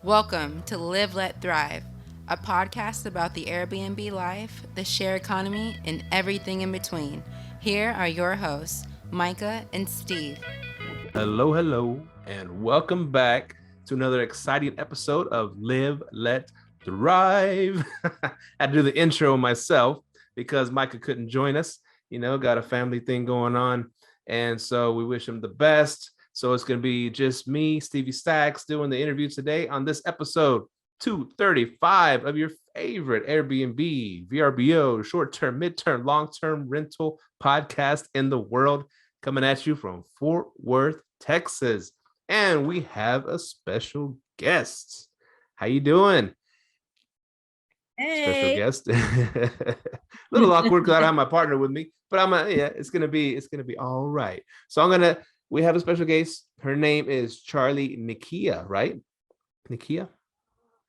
Welcome to Live, Let, Thrive, a podcast about the Airbnb life, the share economy, and everything in between. Here are your hosts, Micah and Steve. Hello, and welcome back to another exciting episode of Live, Let, Thrive. I had to do the intro myself because Micah couldn't join us. Got a family thing going on. And so we wish him the best. So it's going to be just me, Stevie Stacks, doing the interview today on this episode 235 of your favorite Airbnb, VRBO, short-term, midterm, long-term rental podcast in the world, coming at you from Fort Worth, Texas. And we have a special guest. How you doing? Special Hey. guest. A little awkward because I don't have my partner with me, but it's gonna be all right. So we have a special guest. Her name is Charli Nikia, right? Nikia?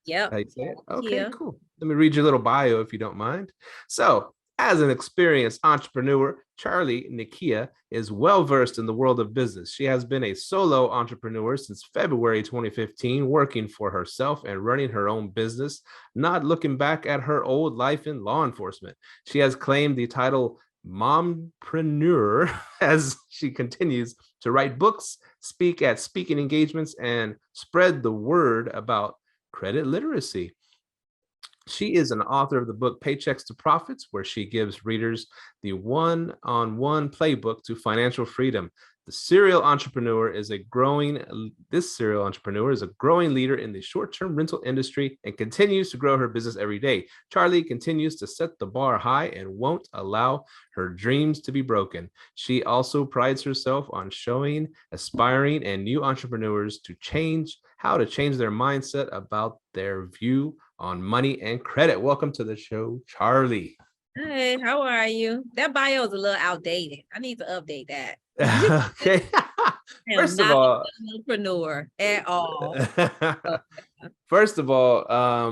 Yep. How you say it? Okay, Yeah. cool. Let me read your little bio if you don't mind. So, as an experienced entrepreneur, Charli Nikia is well versed in the world of business. She has been a solo entrepreneur since February 2015, working for herself and running her own business, not looking back at her old life in law enforcement. She has claimed the title Mompreneur as she continues to write books, speak at speaking engagements, and spread the word about credit literacy. She is an author of the book Paychecks to Profits, where she gives readers the one-on-one playbook to financial freedom. This serial entrepreneur is a growing leader in the short-term rental industry and continues to grow her business every day. Charli continues to set the bar high and won't allow her dreams to be broken. She also prides herself on showing aspiring and new entrepreneurs to change their mindset about their view on money and credit. Welcome to the show, Charli. Hey, how are you? That bio is a little outdated. I need to update that. Okay. I am First of not all, an entrepreneur at all. first of all,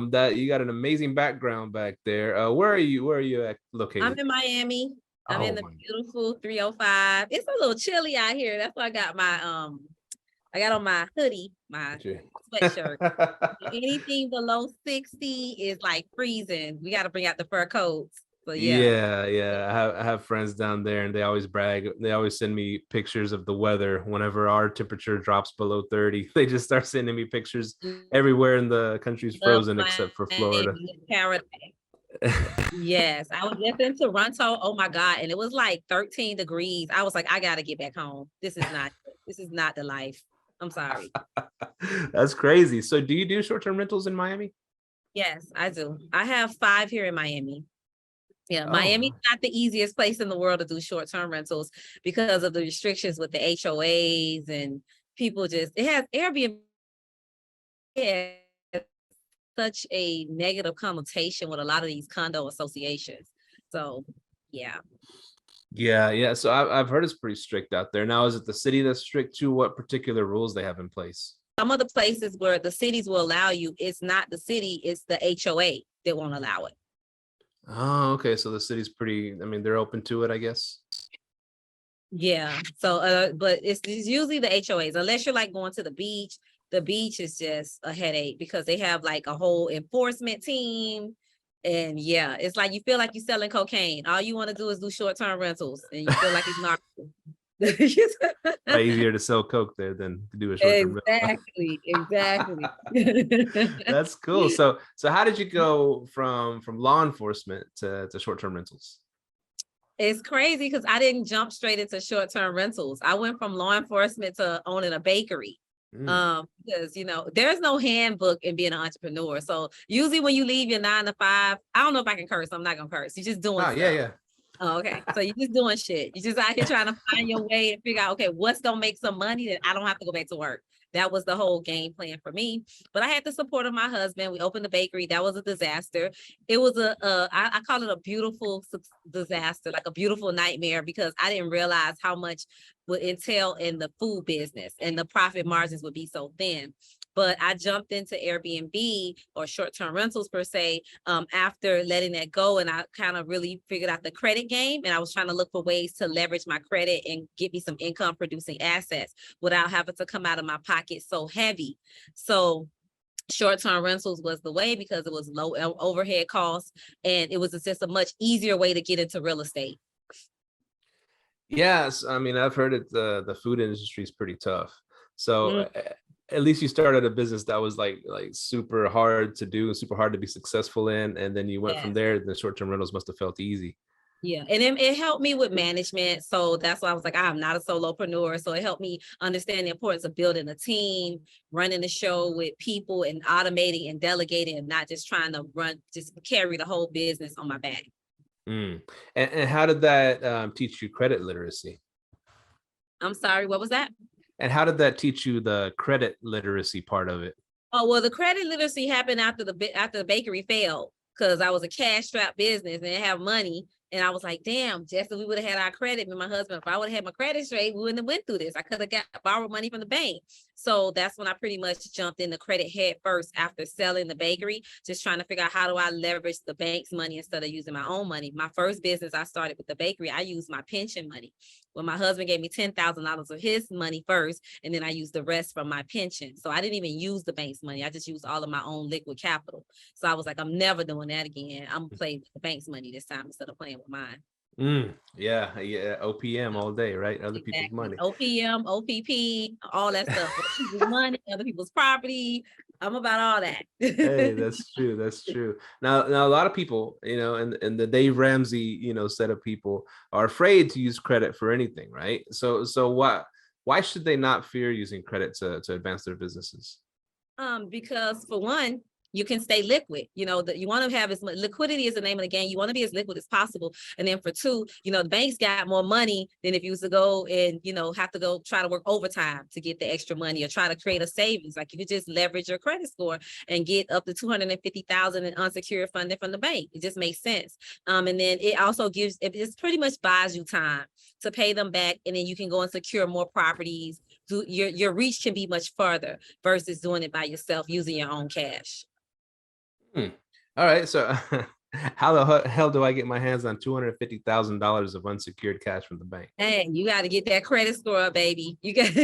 that you got an amazing background back there. Where are you? Where are you located? I'm in Miami. I'm in the my beautiful 305. It's a little chilly out here. That's why I got on my hoodie, my sweatshirt. Anything below 60 is like freezing. We got to bring out the fur coats. So yeah. I have friends down there, and they always brag. They always send me pictures of the weather whenever our temperature drops below 30. They just start sending me pictures everywhere in the country's frozen except for Florida. Yes, I was just in Toronto. Oh my God. And it was like 13 degrees. I was like, I gotta get back home. This is not the life. I'm sorry. That's crazy. So do you do short-term rentals in Miami? Yes, I do. I have 5 here in Miami. Yeah, Oh. Miami's not the easiest place in the world to do short-term rentals because of the restrictions with the HOAs and people it has Airbnb. Such a negative connotation with a lot of these condo associations. So, yeah. Yeah. So I've heard it's pretty strict out there. Now, is it the city that's strict too? What particular rules they have in place? Some of the places where the cities will allow you, it's not the city, it's the HOA that won't allow it. Oh, okay. So the city's they're open to it, I guess. Yeah. So, but it's usually the HOAs, unless you're like going to the beach. The beach is just a headache because they have like a whole enforcement team. And yeah, it's like you feel like you're selling cocaine. All you want to do is do short-term rentals and you feel like it's not Easier to sell coke there than to do a short-term rental. Exactly. That's cool. So how did you go from law enforcement to short-term rentals? It's crazy because I didn't jump straight into short-term rentals. I went from law enforcement to owning a bakery. Because there's no handbook in being an entrepreneur. So usually when you leave your 9 to 5, I don't know if I can curse. I'm not gonna curse. You're just doing stuff. Yeah. Oh, okay. So you're just doing shit. You're just out here trying to find your way and figure out, okay, what's gonna make some money that I don't have to go back to work. That was the whole game plan for me. But I had the support of my husband. We opened the bakery. That was a disaster. It was I call it a beautiful disaster, like a beautiful nightmare, because I didn't realize how much would entail in the food business and the profit margins would be so thin. But I jumped into Airbnb or short-term rentals per se after letting that go. And I kind of really figured out the credit game. And I was trying to look for ways to leverage my credit and get me some income producing assets without having to come out of my pocket so heavy. So short-term rentals was the way because it was low overhead costs, and it was just a much easier way to get into real estate. Yes, I mean, I've heard it. The food industry is pretty tough. So at least you started a business that was like super hard to do, super hard to be successful in, and then you went from there. The short-term rentals must have felt easy. Yeah, and it helped me with management. So that's why I was like, I'm not a solopreneur. So it helped me understand the importance of building a team, running the show with people, and automating and delegating, and not just trying to just carry the whole business on my back. And how did that teach you credit literacy? I'm sorry, what was that? And how did that teach you the credit literacy part of it? Oh, well, the credit literacy happened after the bakery failed, because I was a cash-strapped business and didn't have money. And I was like, damn, just if we would have had our credit, me and my husband, if I would have had my credit straight, we wouldn't have went through this. I could have borrowed money from the bank. So that's when I pretty much jumped in the credit head first after selling the bakery, just trying to figure out how do I leverage the bank's money instead of using my own money. My first business I started with the bakery, I used my pension money. Well, my husband gave me $10,000 of his money first, and then I used the rest from my pension. So I didn't even use the bank's money. I just used all of my own liquid capital. So I was like, I'm never doing that again. I'm gonna play with the bank's money this time instead of playing with mine. Yeah. OPM all day, right? Other people's money. OPM, OPP, all that stuff. Other people's money, other people's property. I'm about all that. Hey, that's true. That's true. Now a lot of people, and the Dave Ramsey, set of people are afraid to use credit for anything, right? So why should they not fear using credit to advance their businesses? Because for one, you can stay liquid. You want to have as much liquidity is the name of the game. You want to be as liquid as possible. And then for two, the banks got more money than if you was to go and, have to go try to work overtime to get the extra money or try to create a savings. Like you could just leverage your credit score and get up to $250,000 in unsecured funding from the bank. It just makes sense. And then it also it pretty much buys you time to pay them back. And then you can go and secure more properties. Your reach can be much further versus doing it by yourself using your own cash. All right. So how the hell do I get my hands on $250,000 of unsecured cash from the bank? Hey, you got to get that credit score up, baby. You got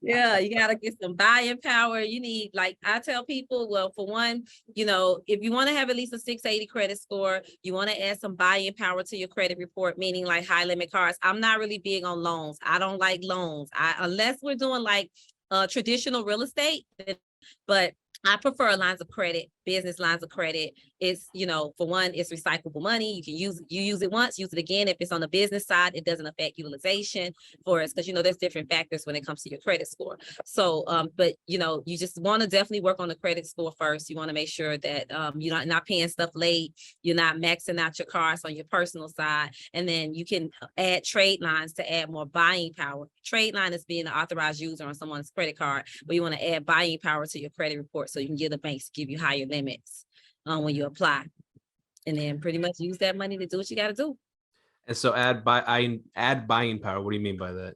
yeah, you got to get some buying power. You need, like I tell people, well, for one, if you want to have at least a 680 credit score, you want to add some buying power to your credit report, meaning like high limit cards. I'm not really big on loans. I don't like loans. Unless we're doing like traditional real estate, but I prefer lines of credit, business lines of credit. It's, for one, it's recyclable money. You can use it once, use it again. If it's on the business side, it doesn't affect utilization for us because, there's different factors when it comes to your credit score. So, but, you just want to definitely work on the credit score first. You want to make sure that you're not paying stuff late. You're not maxing out your cards on your personal side. And then you can add trade lines to add more buying power. Trade line is being an authorized user on someone's credit card, but you want to add buying power to your credit report so you can get the banks to give you higher limits when you apply, and then pretty much use that money to do what you got to do. And so add buying power. What do you mean by that?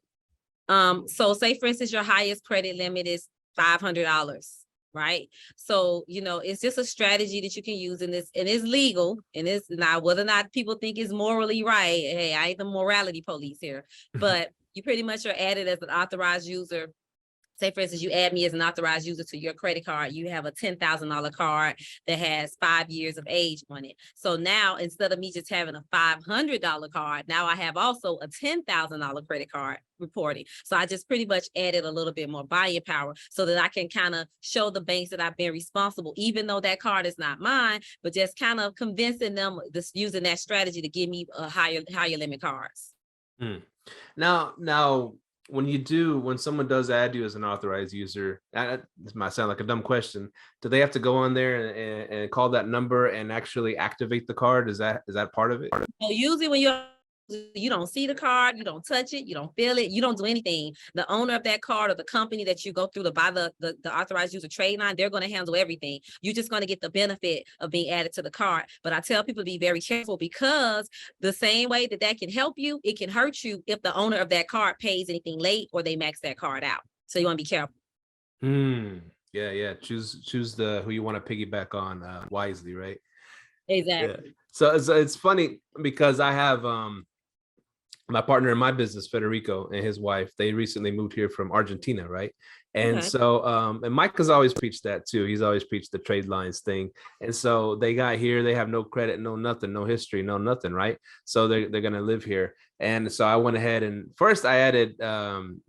So say for instance, your highest credit limit is $500, right? So, it's just a strategy that you can use in this, and it's legal, and it's now whether or not people think it's morally right. Hey, I ain't the morality police here, but you pretty much are added as an authorized user. Say, for instance, you add me as an authorized user to your credit card. You have a $10,000 card that has 5 years of age on it. So now, instead of me just having a $500 card, now I have also a $10,000 credit card reporting. So I just pretty much added a little bit more buying power so that I can kind of show the banks that I've been responsible, even though that card is not mine, but just kind of convincing them just using that strategy to give me a higher limit cards. Now, when someone does add you as an authorized user, this might sound like a dumb question. Do they have to go on there and call that number and actually activate the card? Is that part of it? So usually when you don't see the card, you don't touch it, you don't feel it, you don't do anything. The owner of that card or the company that you go through to buy the authorized user trade line, they're going to handle everything. You're just going to get the benefit of being added to the card. But I tell people to be very careful, because the same way that can help you, it can hurt you if the owner of that card pays anything late or they max that card out. So you want to be careful. Yeah. Choose who you want to piggyback on wisely, right? Exactly. Yeah. So it's funny because I have my partner in my business, Federico, and his wife, they recently moved here from Argentina, right? And Okay. so, and Mike has always preached that too. He's always preached the trade lines thing. And so they got here, they have no credit, no nothing, no history, no nothing, right? So they're gonna live here. And so I went ahead and first I added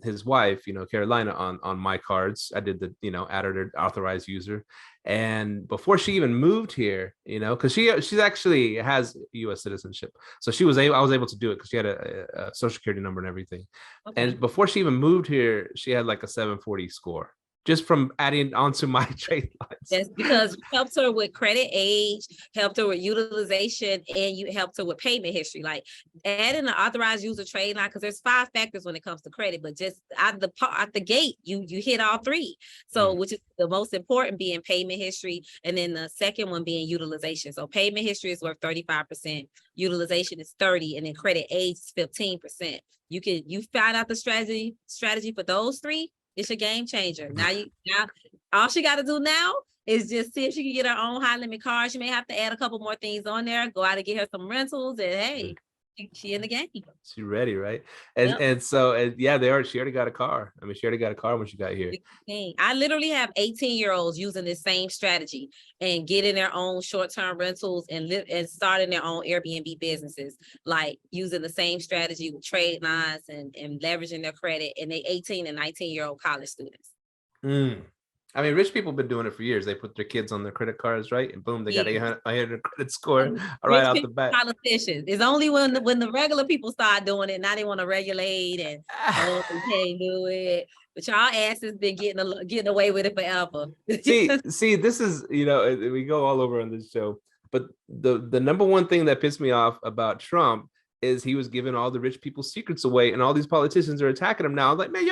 his wife, Carolina, on my cards. I did the, added her authorized user. And before she even moved here, because she's actually has U.S. citizenship, so I was able to do it because she had a social security number and everything. Okay. And before she even moved here, she had like a 740 score just from adding onto my trade lines. That's because you helped her with credit age, helped her with utilization, and you helped her with payment history. Like adding an authorized user trade line, because there's 5 factors when it comes to credit, but just out the gate, you hit all 3. So which is the most important being payment history, and then the second one being utilization. So payment history is worth 35%, utilization is 30%, and then credit age is 15%. You find out the strategy for those 3. It's a game changer. Now all she got to do now is just see if she can get her own high limit car. She may have to add a couple more things on there, go out and get her some rentals, and hey, she in the game. She ready, right? And so yeah, she already got a car. I mean, she already got a car when she got here. I literally have 18-year-olds using this same strategy and getting their own short-term rentals and starting their own Airbnb businesses, like using the same strategy with trade lines and leveraging their credit, and they 18 and 19-year-old college students. I mean, rich people have been doing it for years. They put their kids on their credit cards, right? And boom, they got 800 credit score right out the bat. Politicians. It's only when the regular people start doing it, now they want to regulate and they can't do it. But y'all asses been getting away with it forever. see, this is, we go all over on this show, but the number one thing that pissed me off about Trump is he was giving all the rich people's secrets away, and all these politicians are attacking him now. I'm like, man,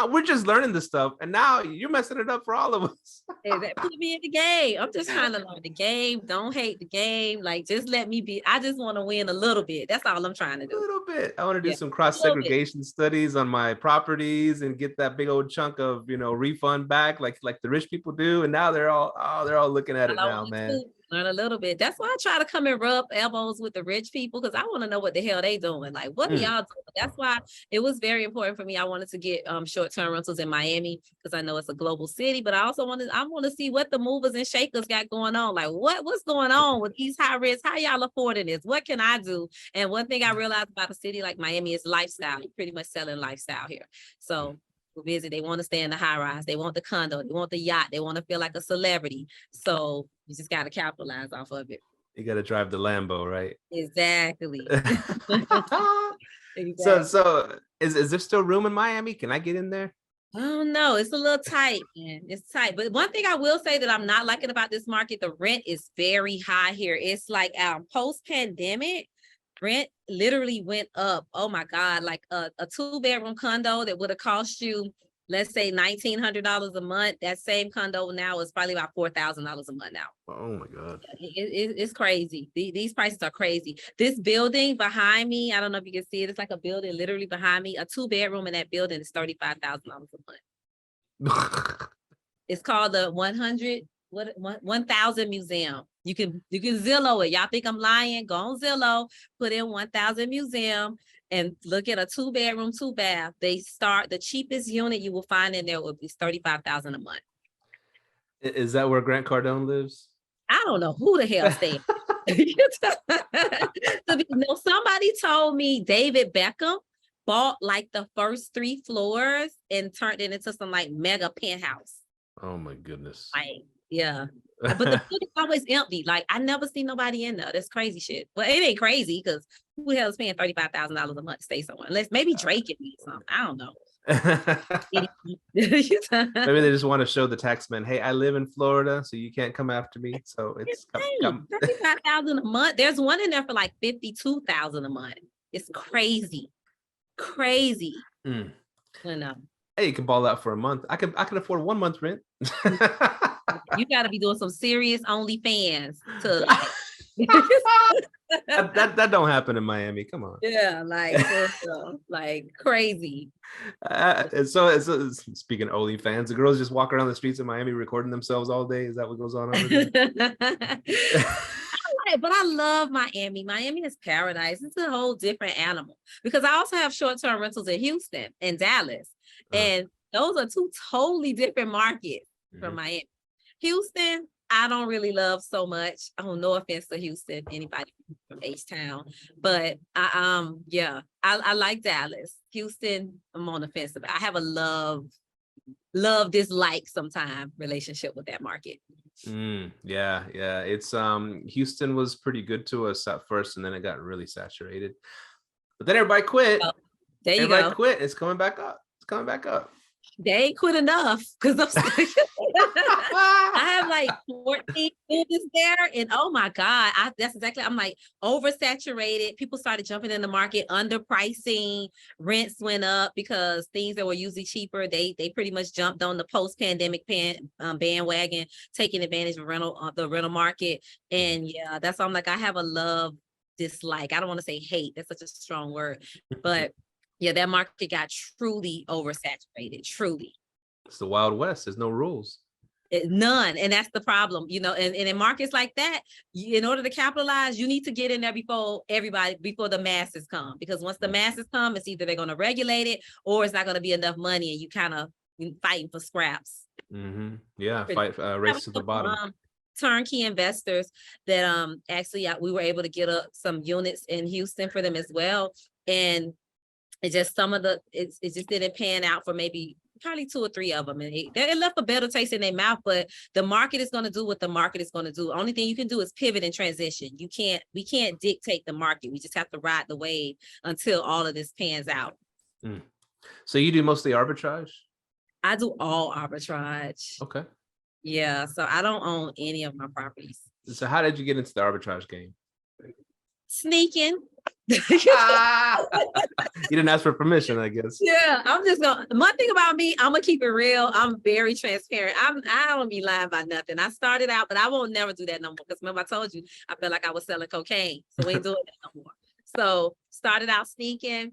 we're just learning this stuff, and now you're messing it up for all of us. Put me in the game. I'm just trying to learn the game. Don't hate the game. Like, just let me be. I just want to win a little bit. That's all I'm trying to do. A little bit. I want to do some cross segregation studies on my properties and get that big old chunk of refund back, like the rich people do. And now they're all looking at it now, man. Learn a little bit. That's why I try to come and rub elbows with the rich people, because I want to know what the hell they doing. Like, what are y'all doing? That's why it was very important for me. I wanted to get short-term rentals in Miami because I know it's a global city, but I also want to see what the movers and shakers got going on. Like, what's going on with these high risks? How y'all affording this? What can I do? And one thing I realized about a city like Miami is lifestyle. You're pretty much selling lifestyle here. So visit, they want to stay in the high rise, they want the condo, they want the yacht, they want to feel like a celebrity. So you just got to capitalize off of it. You got to drive the Lambo, right? Exactly. Exactly. So is there still room in Miami? Can I get in there? Oh no, it's a little tight, man. It's tight. But one thing I will say that I'm not liking about this market, the rent is very high here. It's like post-pandemic, rent literally went up. Oh my God, like a 2-bedroom condo that would have cost you, let's say $1,900 a month. That same condo now is probably about $4,000 a month now. Oh my God. It's crazy. These prices are crazy. This building behind me, I don't know if you can see it. It's like a building literally behind me. A 2-bedroom in that building is $35,000 a month. It's called the 1,000 Museum. You can Zillow it. Y'all think I'm lying? Go on Zillow, put in 1,000 Museum and look at a 2-bedroom, 2-bath. The cheapest unit you will find in there will be $35,000 a month. Is that where Grant Cardone lives? I don't know who the hell staying. No, somebody told me David Beckham bought like the first 3 floors and turned it into some like mega penthouse. Oh my goodness. Like, yeah. But the building's always empty. Like, I never see nobody in there. That's crazy shit. Well, it ain't crazy because who the hell is paying $35,000 a month to stay somewhere? Unless maybe Drake can be something. I don't know. Maybe they just want to show the taxman, hey, I live in Florida, so you can't come after me. So it's $35,000 a month. There's one in there for like $52,000 a month. It's crazy. You know. Hey, you can ball out for a month. I can afford 1 month rent. You got to be doing some serious OnlyFans to that don't happen in Miami. Come on. Yeah, like crazy. So speaking of OnlyFans, the girls just walk around the streets of Miami recording themselves all day. Is that what goes on over there? But I love Miami. Miami is paradise. It's a whole different animal because I also have short-term rentals in Houston and Dallas. And those are two totally different markets from Mhm. Miami. Houston, I don't really love so much. Oh, no offense to Houston, anybody from H-Town, but I like Dallas. Houston, I'm on the fence about. I have a love dislike sometime relationship with that market. Yeah. It's Houston was pretty good to us at first, and then it got really saturated. But then everybody quit. Oh, there you Everybody go. quit. It's coming back up. It's coming back up. They ain't quit enough because I have like 14 students there, and oh my God, I'm like oversaturated. People started jumping in the market, underpricing, rents went up because things that were usually cheaper, they pretty much jumped on the post-pandemic bandwagon, taking advantage of the rental market. And yeah, that's why I'm like, I have a love dislike. I don't want to say hate, that's such a strong word, but yeah, that market got truly oversaturated, truly. It's the Wild West. There's no rules. None. And that's the problem, and in markets like that, in order to capitalize, you need to get in there before the masses come, because once the masses come, it's either they're going to regulate it or it's not going to be enough money, and you kind of fighting for scraps. Yeah, fight race to the bottom. Turnkey investors that actually we were able to get some units in Houston for them as well, and it's just it just didn't pan out for maybe probably 2 or 3 of them, and it left a better taste in their mouth. But the market is going to do what the market is going to do. Only thing you can do is pivot and transition. We can't dictate the market. We just have to ride the wave until all of this pans out. So you do mostly arbitrage? I do all arbitrage. Okay. Yeah, so I don't own any of my properties. So how did you get into the arbitrage game? Sneaking. You didn't ask for permission, I guess. Yeah, one thing about me, I'm gonna keep it real. I'm very transparent. I don't be lying about nothing. I started out, but I won't never do that no more. Because remember, I told you I felt like I was selling cocaine, so we ain't doing that no more. So started out sneaking,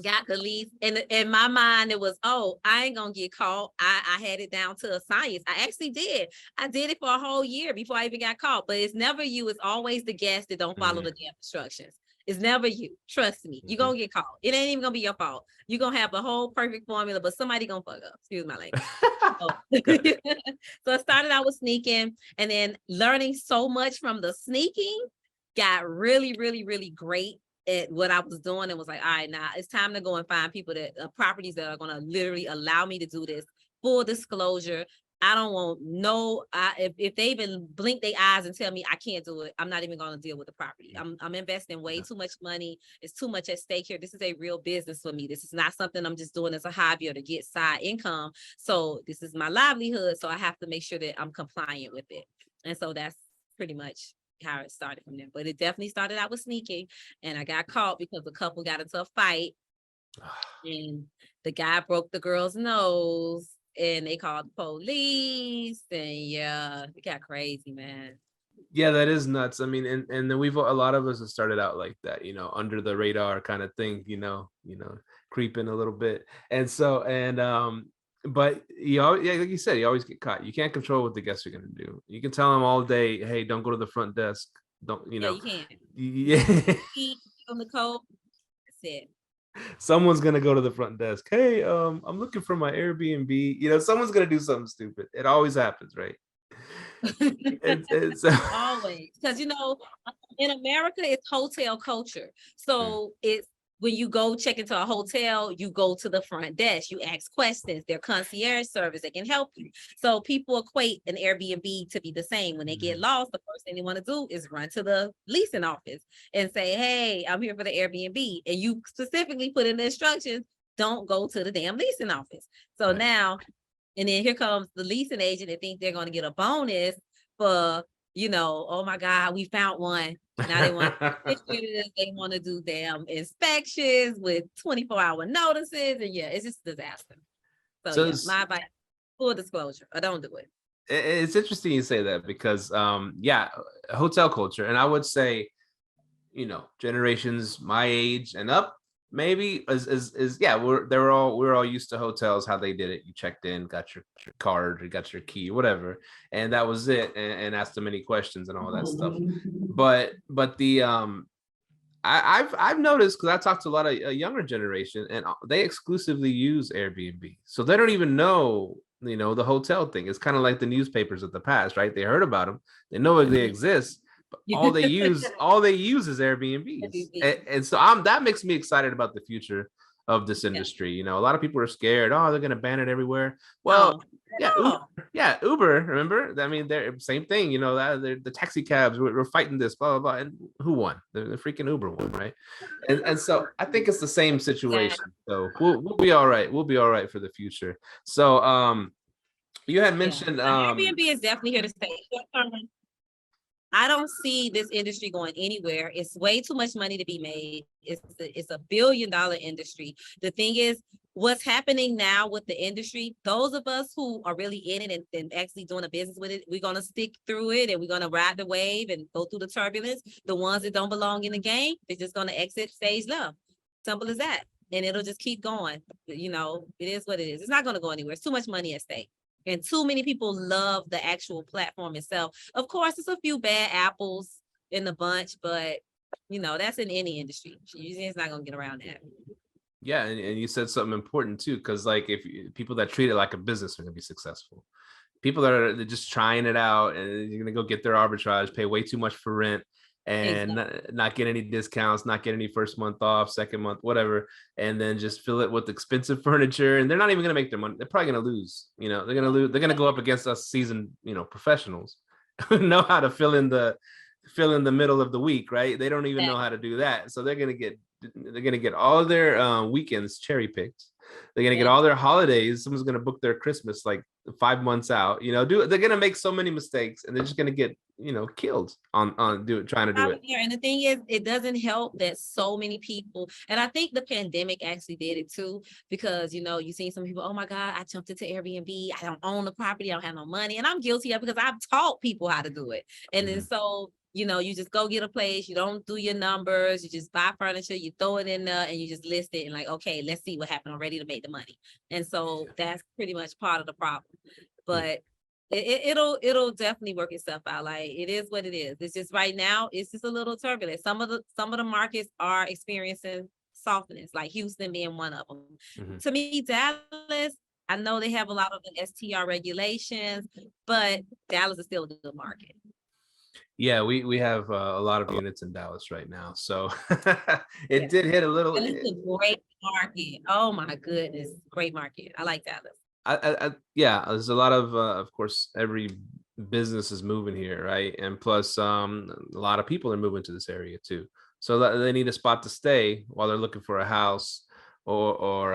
got the lease, and in my mind it was, oh, I ain't gonna get caught. I had it down to a science. I actually did. I did it for a whole year before I even got caught. But it's never you. It's always the guest that don't follow the damn instructions. It's never you. Trust me. You're gonna get caught. It ain't even gonna be your fault. You're gonna have the whole perfect formula, but somebody gonna fuck up. Excuse my language. So I started out with sneaking, and then learning so much from the sneaking, got really, really, really great at what I was doing, and was like, all right, now it's time to go and find people that properties that are gonna literally allow me to do this. Full disclosure. I don't want if they even blink their eyes and tell me I can't do it, I'm not even going to deal with the property. I'm investing way too much money. It's too much at stake here. This is a real business for me. This is not something I'm just doing as a hobby or to get side income. So this is my livelihood. So I have to make sure that I'm compliant with it. And so that's pretty much how it started from there. But it definitely started out with sneaking, and I got caught because the couple got into a fight and the guy broke the girl's nose. And they called the police, and yeah, it got crazy, man. Yeah, that is nuts. I mean, and then a lot of us have started out like that, under the radar kind of thing, creeping a little bit. And so, but like you said, you always get caught. You can't control what the guests are gonna do. You can tell them all day, hey, don't go to the front desk. Don't, Yeah, you can't. Yeah. On the code. That's it. Someone's gonna go to the front desk. Hey, I'm looking for my Airbnb. Someone's gonna do something stupid. It always happens, right? It's always, because in America, it's hotel culture. So it's when you go check into a hotel, you go to the front desk, you ask questions. They're concierge service that can help you. So people equate an Airbnb to be the same. When they get lost, the first thing they want to do is run to the leasing office and say, hey, I'm here for the Airbnb. And you specifically put in the instructions, don't go to the damn leasing office. So now, and then here comes the leasing agent that think they're going to get a bonus for, oh my God, we found one. Now they want to do damn inspections with 24-hour notices, and yeah, it's just a disaster. So yeah, my advice, full disclosure, or don't do it. It's interesting you say that because hotel culture, and I would say, generations my age and up, maybe we're all used to hotels, how they did it. You checked in, got your card, you got your key, whatever, and that was it, and asked them any questions and all that stuff. But the I've noticed, because I talked to a lot of a younger generation, and they exclusively use Airbnb, so they don't even know, the hotel thing. It's kind of like the newspapers of the past, right? They heard about them, they know they exist, but all they use is Airbnbs, and so that makes me excited about the future of this industry. A lot of people are scared. Oh, they're gonna ban it everywhere. Well, Uber. Remember? I mean, they're same thing. That the taxi cabs we're fighting this, blah blah blah. And who won? The freaking Uber won, right? And so I think it's the same situation. So we'll be all right. We'll be all right for the future. So you had mentioned Airbnb is definitely here to stay. I don't see this industry going anywhere. It's way too much money to be made. It's a $1 billion industry. The thing is, what's happening now with the industry, those of us who are really in it and actually doing a business with it, we're going to stick through it and we're going to ride the wave and go through the turbulence. The ones that don't belong in the game, they're just going to exit stage left. Simple as that. And it'll just keep going. It is what it is. It's not going to go anywhere. It's too much money at stake. And too many people love the actual platform itself. Of course, there's a few bad apples in the bunch, but that's in any industry. It's not going to get around that. Yeah, and you said something important too, because if people that treat it like a business are going to be successful. People that they're just trying it out, and you're going to go get their arbitrage, pay way too much for rent, and not get any discounts, not get any first month off, second month, whatever, and then just fill it with expensive furniture, and they're not even going to make their money. They're probably going to lose. They're going to lose. They're going to go up against us seasoned, professionals who know how to fill in the middle of the week, right? They don't even know how to do that, so they're going to get all their weekends cherry picked. They're going to get all their holidays. Someone's going to book their Christmas like 5 months out. They're going to make so many mistakes, and they're just going to get killed on trying to do it. And the thing is, it doesn't help that so many people, and I think the pandemic actually did it too, because you seen some people, oh my God, I jumped into Airbnb, I don't own the property, I don't have no money, and I'm guilty of it because I've taught people how to do it. And then so you just go get a place, you don't do your numbers, you just buy furniture, you throw it in there, and you just list it, and like, okay, let's see what happened. I'm ready to make the money. And so that's pretty much part of the problem. But it'll definitely work itself out. Like, it is what it is. It's just right now, it's just a little turbulent. Some of the markets are experiencing softness, like Houston being one of them. To me, Dallas, I know they have a lot of the STR regulations, but Dallas is still a good market. Yeah, we have a lot of units in Dallas right now, so it did hit a little. And it's a great market. Oh my goodness, great market. I like Dallas. Yeah, there's a lot of course, every business is moving here, right? And plus, a lot of people are moving to this area too, so they need a spot to stay while they're looking for a house, or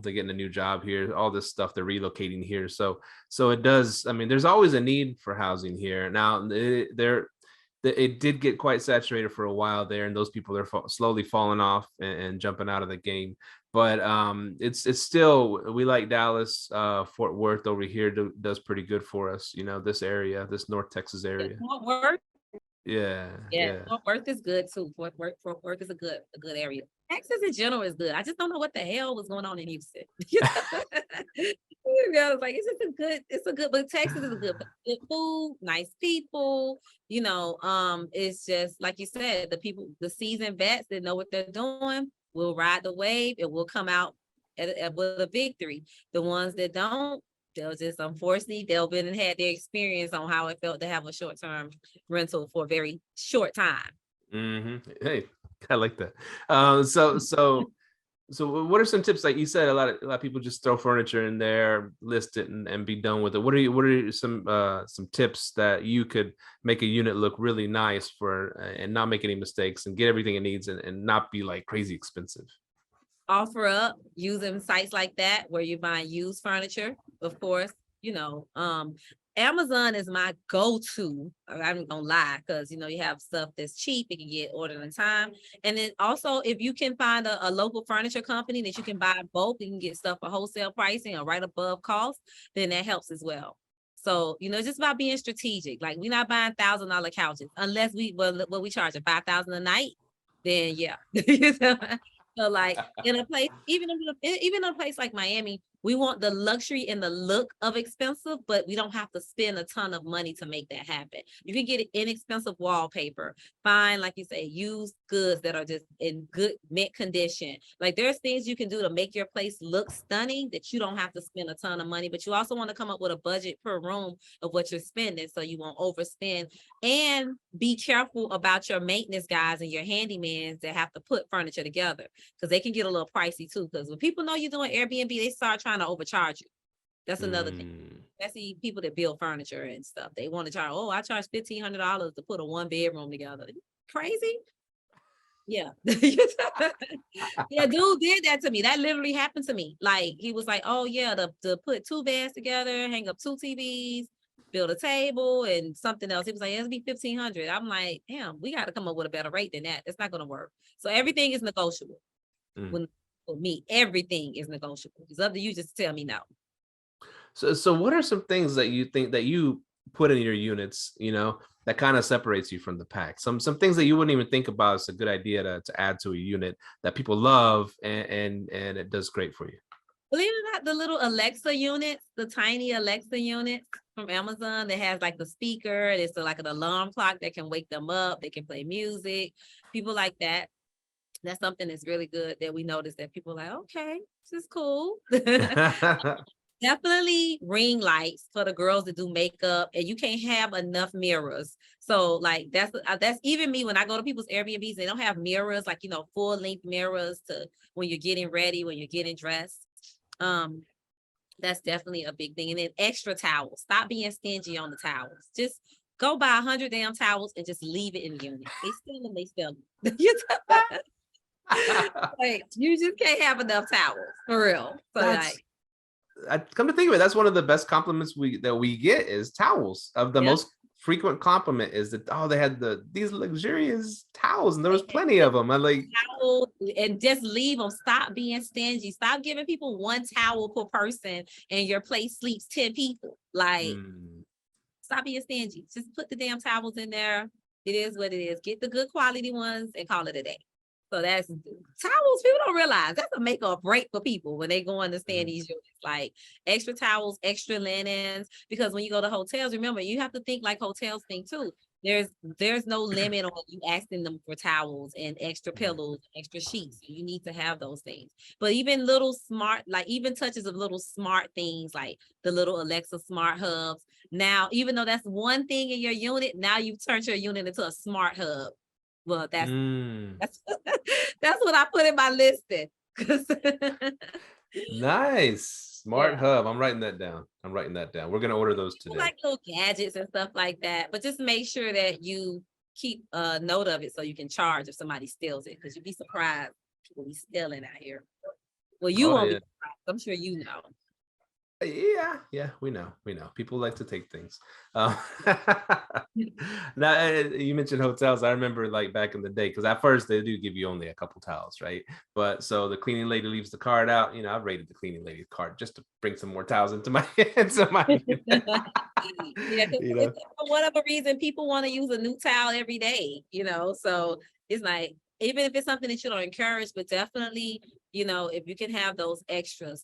they're getting a new job here. All this stuff, they're relocating here, so it does. I mean, there's always a need for housing here. Now, it did get quite saturated for a while there, and those people are slowly falling off and jumping out of the game. But it's still, we like Dallas. Fort Worth over here does pretty good for us. This area, this North Texas area. Fort Worth. Yeah. Fort Worth is good too. Fort Worth is a good area. Texas in general is good. I just don't know what the hell was going on in Houston. I was like, it's a good, but Texas is a good food, nice people. It's just like you said, the seasoned vets that know what they're doing will ride the wave. It will come out with a victory. The ones that don't, they'll just, unfortunately, they'll been and had their experience on how it felt to have a short-term rental for a very short time. Hey, I like that. So what are some tips? Like you said, a lot of people just throw furniture in there, list it, and be done with it. What are some tips that you could make a unit look really nice and not make any mistakes and get everything it needs and not be like crazy expensive? Offer up using sites like that where you're buying used furniture, of course. Amazon is my go-to. I'm gonna lie, because you have stuff that's cheap, it can get ordered in time. And then also, if you can find a local furniture company that you can buy bulk, you can get stuff for wholesale pricing or right above cost, then that helps as well. So, just about being strategic. Like, we're not buying $1,000 couches unless we charge $5,000 a night. Then yeah. So like in a place, even in a place like Miami, We want the luxury and the look of expensive, but we don't have to spend a ton of money to make that happen. You can get inexpensive wallpaper, find, like you say, used goods that are just in good mint condition. Like there's things you can do to make your place look stunning that you don't have to spend a ton of money, but you also want to come up with a budget per room of what you're spending so you won't overspend. And be careful about your maintenance guys and your handymans that have to put furniture together, because they can get a little pricey too. Because when people know you're doing Airbnb, they start trying to overcharge you. That's another thing. Especially people that build furniture and stuff. They want to charge, oh, I charge $1,500 to put a 1-bedroom together. Crazy? Yeah. Yeah, dude did that to me. That literally happened to me. Like, he was like, oh yeah, to put 2 beds together, hang up 2 TVs, build a table and something else. He was like, it'll be $1,500. I'm like, damn, we got to come up with a better rate than that. It's not going to work. So everything is negotiable. For me, everything is negotiable. It's up to you just to tell me no. So what are some things that you think that you put in your units, you know, that kind of separates you from the pack? Some things that you wouldn't even think about as a good idea to add to a unit that people love and it does great for you. Believe it or not, the little Alexa units, the tiny Alexa units from Amazon that has like the speaker, and it's like an alarm clock that can wake them up. They can play music. People like that. That's something that's really good that we noticed that people are like, okay, this is cool. Definitely ring lights for the girls that do makeup, and you can't have enough mirrors. So like that's even me when I go to people's Airbnbs, they don't have mirrors, like, you know, full length mirrors to when you're getting ready, when you're getting dressed. That's definitely a big thing. And then extra towels. Stop being stingy on the towels. Just go buy 100 damn towels and just leave it in the unit. They steal them. Like, you just can't have enough towels for real. So I come to think of it, that's one of the best compliments we get is towels. Of the most frequent compliment is that, oh, they had these luxurious towels and there was plenty of them. I like towels, and just leave them. Stop being stingy. Stop giving people 1 towel per person and your place sleeps 10 people. Like, stop being stingy. Just put the damn towels in there. It is what it is. Get the good quality ones and call it a day. So that's towels. People don't realize that's a make or break for people when they go and stay in these units. Like extra towels, extra linens. Because when you go to hotels, remember, you have to think like hotels think too. There's no limit on you asking them for towels and extra pillows, extra sheets. You need to have those things. But even little smart, like even touches of little smart things, like the little Alexa smart hubs. Now, even though that's one thing in your unit, now you've turned your unit into a smart hub. Well, that's what I put in my listing. Nice. Smart hub. I'm writing that down. We're going to order those today. Like little gadgets and stuff like that. But just make sure that you keep a note of it so you can charge if somebody steals it. Because you'd be surprised people be stealing out here. Well, you won't be surprised. I'm sure you know. Yeah, we know. People like to take things. Now, you mentioned hotels. I remember like back in the day, because at first they do give you only a couple towels, right? But so the cleaning lady leaves the card out. You know, I've rated the cleaning lady's card just to bring some more towels into my you know? For whatever reason, people want to use a new towel every day, you know? So it's like, even if it's something that you don't encourage, but definitely, you know, if you can have those extra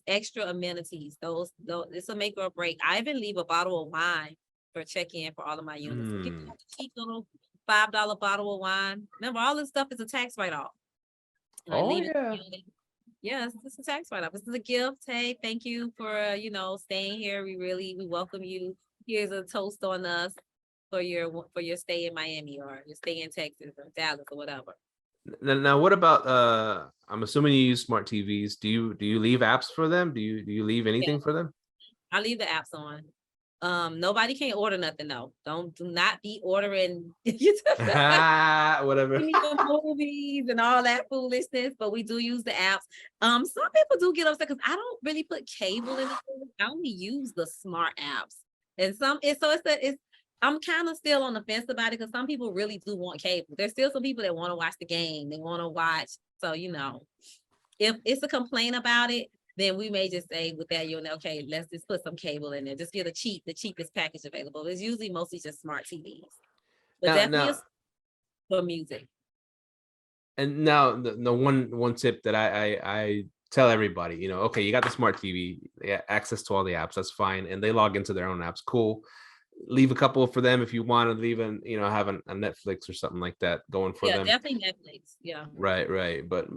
amenities, those it's a make or break. I even leave a bottle of wine for check-in for all of my units. Get a cheap little $5 bottle of wine. Remember, all this stuff is a tax write-off. Yes, this is a tax write-off. This is a gift. Hey, thank you for staying here. We welcome you. Here's a toast on us for your stay in Miami or your stay in Texas or Dallas or whatever. Now, what about I'm assuming you use smart TVs. Do you leave apps for them? Do you leave anything for them? I leave the apps on. Nobody can order nothing though. Do not be ordering whatever movies and all that foolishness, but we do use the apps. Some people do get upset because I don't really put cable in the food. I only use the smart apps. And I'm kind of still on the fence about it because some people really do want cable. There's still some people that want to watch the game. They want to watch. So, if it's a complaint about it, then we may just say with that, okay, let's just put some cable in there. Just get the cheapest package available. It's usually mostly just smart TVs. But definitely for music. And now the one tip that I tell everybody, you know, okay, you got the smart TV, access to all the apps, that's fine, and they log into their own apps, cool. Leave a couple for them if you want to leave an, you know, have a Netflix or something like that going for them. Definitely Netflix. Yeah. Right. But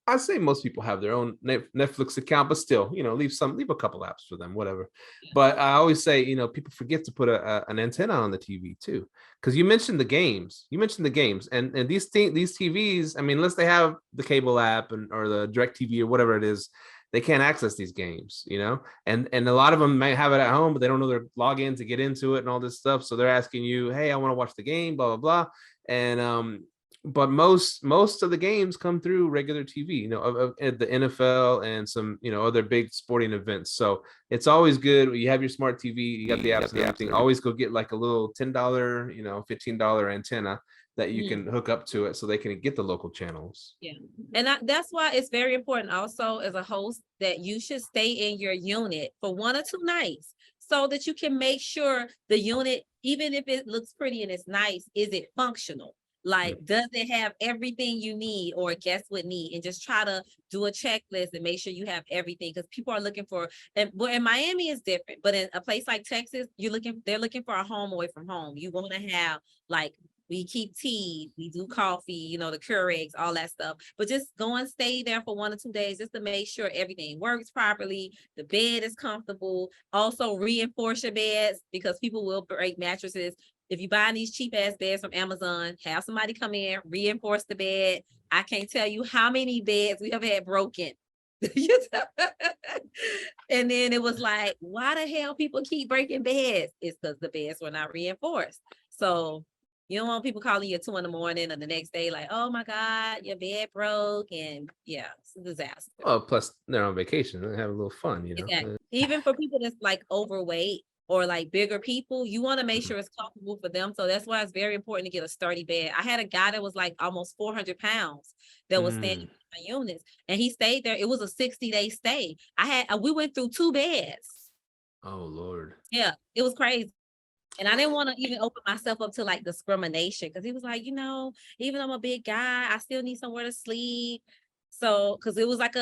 I'd say most people have their own Netflix account, but still, you know, leave a couple apps for them, whatever. Yeah. But I always say, you know, people forget to put an antenna on the TV too, because you mentioned the games. And these TVs, I mean, unless they have the cable app or the Direct TV or whatever it is, they can't access these games, you know, and a lot of them may have it at home, but they don't know their login to get into it and all this stuff. So they're asking you, hey, I want to watch the game, blah, blah, blah. And, but most of the games come through regular TV, you know, of the NFL and some, you know, other big sporting events. So it's always good when you have your smart TV, you got the apps and everything. Always go get like a little $10, you know, $15 antenna that you can hook up to it so they can get the local channels. Yeah. And that's why it's very important also as a host that you should stay in your unit for 1 or 2 nights so that you can make sure the unit, even if it looks pretty and it's nice, is it functional? Like, does it have everything you need or guests would need? And just try to do a checklist and make sure you have everything, because people are looking for, and well, in Miami is different, but in a place like Texas, they're looking for a home away from home. You want to have, like, we keep tea, we do coffee, you know, the Keurigs, all that stuff. But just go and stay there for 1 or 2 days just to make sure everything works properly. The bed is comfortable. Also reinforce your beds, because people will break mattresses. If you buy these cheap ass beds from Amazon, have somebody come in, reinforce the bed. I can't tell you how many beds we have had broken. And then it was like, why the hell people keep breaking beds? It's because the beds were not reinforced. So you don't want people calling you at 2 a.m. or the next day, like, oh my God, your bed broke. And yeah, it's a disaster. Oh, plus they're on vacation. They have a little fun, you know. Exactly. Even for people that's like overweight or like bigger people, you want to make sure it's comfortable for them. So that's why it's very important to get a sturdy bed. I had a guy that was like almost 400 pounds that was staying in my units, and he stayed there. It was a 60-day stay. We went through 2 beds. Oh Lord. Yeah, it was crazy. And I didn't want to even open myself up to like discrimination, because he was like, you know, even though I'm a big guy, I still need somewhere to sleep. So, because it was like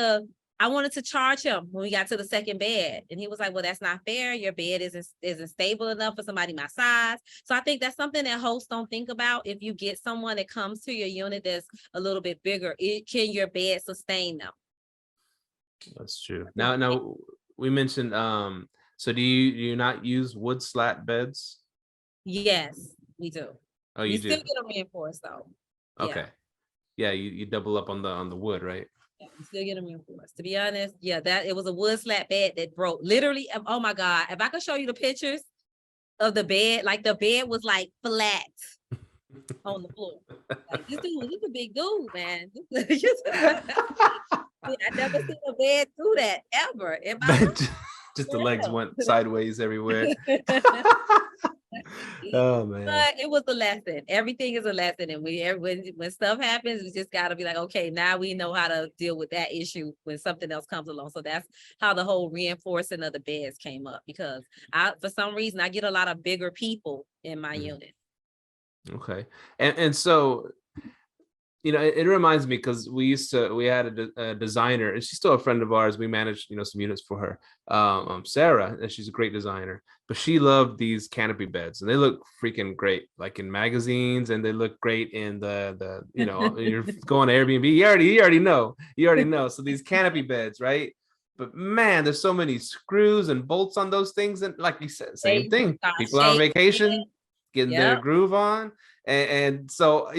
I wanted to charge him when we got to the second bed. And he was like, well, that's not fair. Your bed isn't stable enough for somebody my size. So I think that's something that hosts don't think about. If you get someone that comes to your unit that's a little bit bigger, can your bed sustain them? That's true. Now we mentioned, so do you not use wood slat beds? Yes, we do. Oh, you do? Still get them reinforced though. Okay. Yeah, you double up on the wood, right? Yeah, we still get them reinforced. To be honest, yeah, it was a wood slat bed that broke. Literally, oh my God. If I could show you the pictures of the bed, like the bed was like flat on the floor. Like, this is a big dude, man. I never seen a bed do that ever. Just the legs went sideways everywhere. Oh man. But it was a lesson. Everything is a lesson. And when stuff happens, we just gotta be like, okay, now we know how to deal with that issue when something else comes along. So that's how the whole reinforcing of the beds came up, because for some reason I get a lot of bigger people in my unit. Okay. And so, you know, it reminds me, because we had a designer, and she's still a friend of ours. We managed, you know, some units for her, Sarah, and she's a great designer, but she loved these canopy beds, and they look freaking great, like in magazines, and they look great in the you know, you're going to Airbnb, you already know. So these canopy beds, right? But man, there's so many screws and bolts on those things, and like you said, same thing. People on vacation, getting their groove on, and so.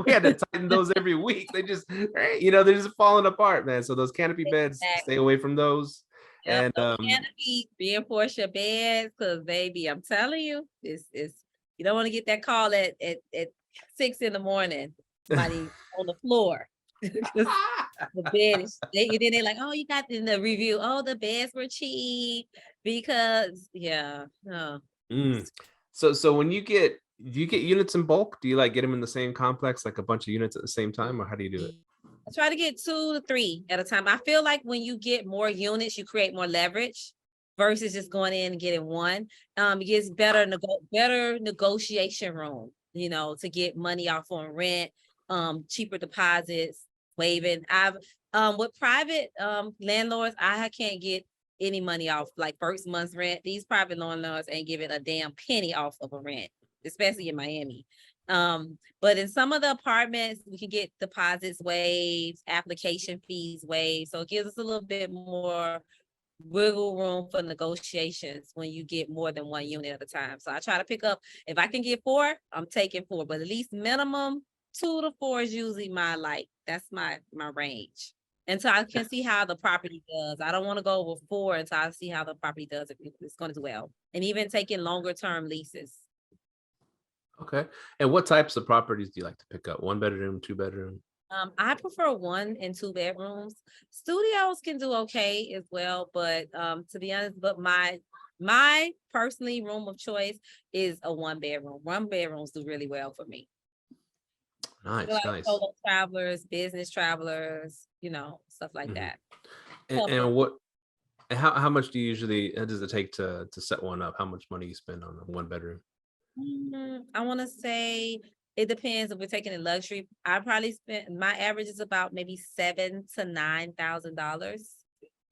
We had to tighten those every week. They just, you know, they're just falling apart, man. So those canopy beds, stay away from those. Yep, and canopy, reinforce your beds, because baby, I'm telling you, it's you don't want to get that call at 6 a.m. somebody on the floor. The bed is, then they're like, oh, you got in the review, oh, the beds were cheap because So when do you get units in bulk? Do you like get them in the same complex, like a bunch of units at the same time, or how do you do it? I try to get 2 to 3 at a time. I feel like when you get more units, you create more leverage versus just going in and getting one. It gives better negotiation room, you know, to get money off on rent, cheaper deposits, waiving. With private landlords, I can't get any money off like first month's rent. These private landlords ain't giving a damn penny off of a rent, especially in Miami. But in some of the apartments, we can get deposits waived, application fees waived. So it gives us a little bit more wiggle room for negotiations when you get more than one unit at a time. So I try to pick up, if I can get 4, I'm taking 4, but at least minimum 2 to 4 is usually that's my range. Until I can see how the property does. I don't want to go over 4 until I see how the property does, if it's going to do well. And even taking longer term leases. Okay. And what types of properties do you like to pick up? 1 bedroom, 2 bedroom? I prefer 1 and 2 bedrooms. Studios can do okay as well, but to be honest, but my personally room of choice is a 1 bedroom. 1 bedrooms do really well for me. Nice, like nice. Solo travelers, business travelers, stuff like that. And how much do you usually does it take to set one up? How much money you spend on a 1 bedroom? I want to say it depends if we're taking a luxury. I probably spent, my average is about maybe $7,000 to $9,000.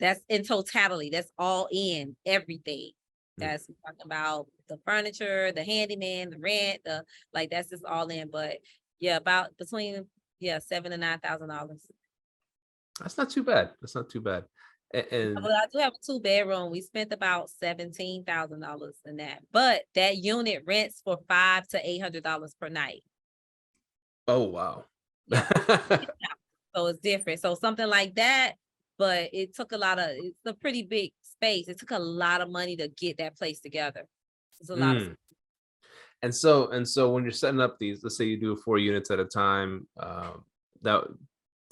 That's in totality. That's all in everything. That's talking about the furniture, the handyman, the rent, that's just all in. But yeah, about between $7,000 to $9,000. That's not too bad. That's not too bad. And well, I do have a 2 bedroom. We spent about $17,000 in that, but that unit rents for $500 to $800 per night. Oh wow! Yeah. So it's different. So something like that, but it took it's a pretty big space. It took a lot of money to get that place together. It's a lot of. And so when you're setting up these, let's say you do 4 units at a time, that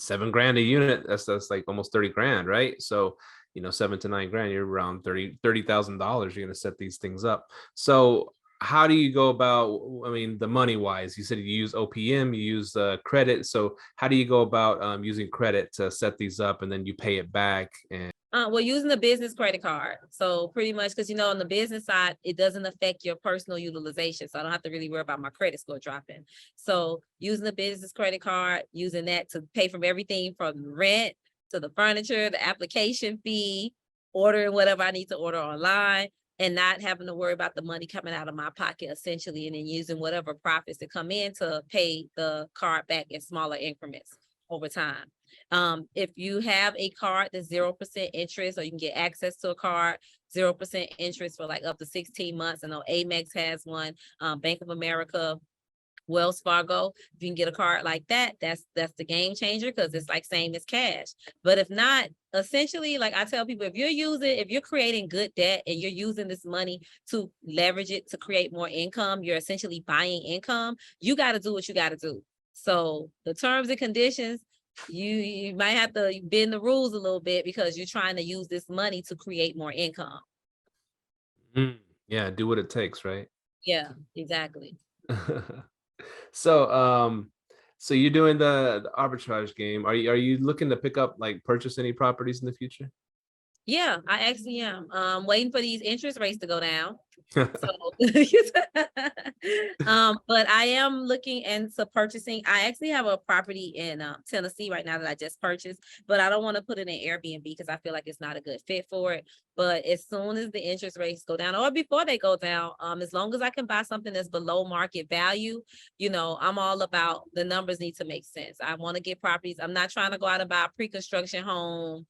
$7,000 a unit, that's like almost 30 grand, right? So, $7,000 to $9,000, you're around $30,000. You're going to set these things up. So how do you go about, the money wise? You said you use OPM, you use credit. So how do you go about using credit to set these up, and then you pay it back? And Well, using the business credit card. So pretty much, because on the business side, it doesn't affect your personal utilization. So I don't have to really worry about my credit score dropping. So using the business credit card, using that to pay from everything from rent to the furniture, the application fee, ordering whatever I need to order online, and not having to worry about the money coming out of my pocket essentially, and then using whatever profits that come in to pay the card back in smaller increments over time. If you have a card that's 0% interest, or you can get access to a card, 0% interest for like up to 16 months. I know Amex has one, Bank of America, Wells Fargo. If you can get a card like that, that's the game changer, because it's like same as cash. But if not, essentially, like I tell people, if you're creating good debt and you're using this money to leverage it to create more income, you're essentially buying income. You got to do what you got to do. So the terms and conditions, you might have to bend the rules a little bit, because you're trying to use this money to create more income. Yeah, do what it takes, right? Yeah, exactly. So you're doing the arbitrage game. Are you looking to purchase any properties in the future? Yeah, I actually am. Waiting for these interest rates to go down. So, but I am looking into purchasing. I actually have a property in Tennessee right now that I just purchased, but I don't want to put it in Airbnb because I feel like it's not a good fit for it. But as soon as the interest rates go down, or before they go down, as long as I can buy something that's below market value, I'm all about the numbers need to make sense. I want to get properties. I'm not trying to go out and buy a pre-construction home,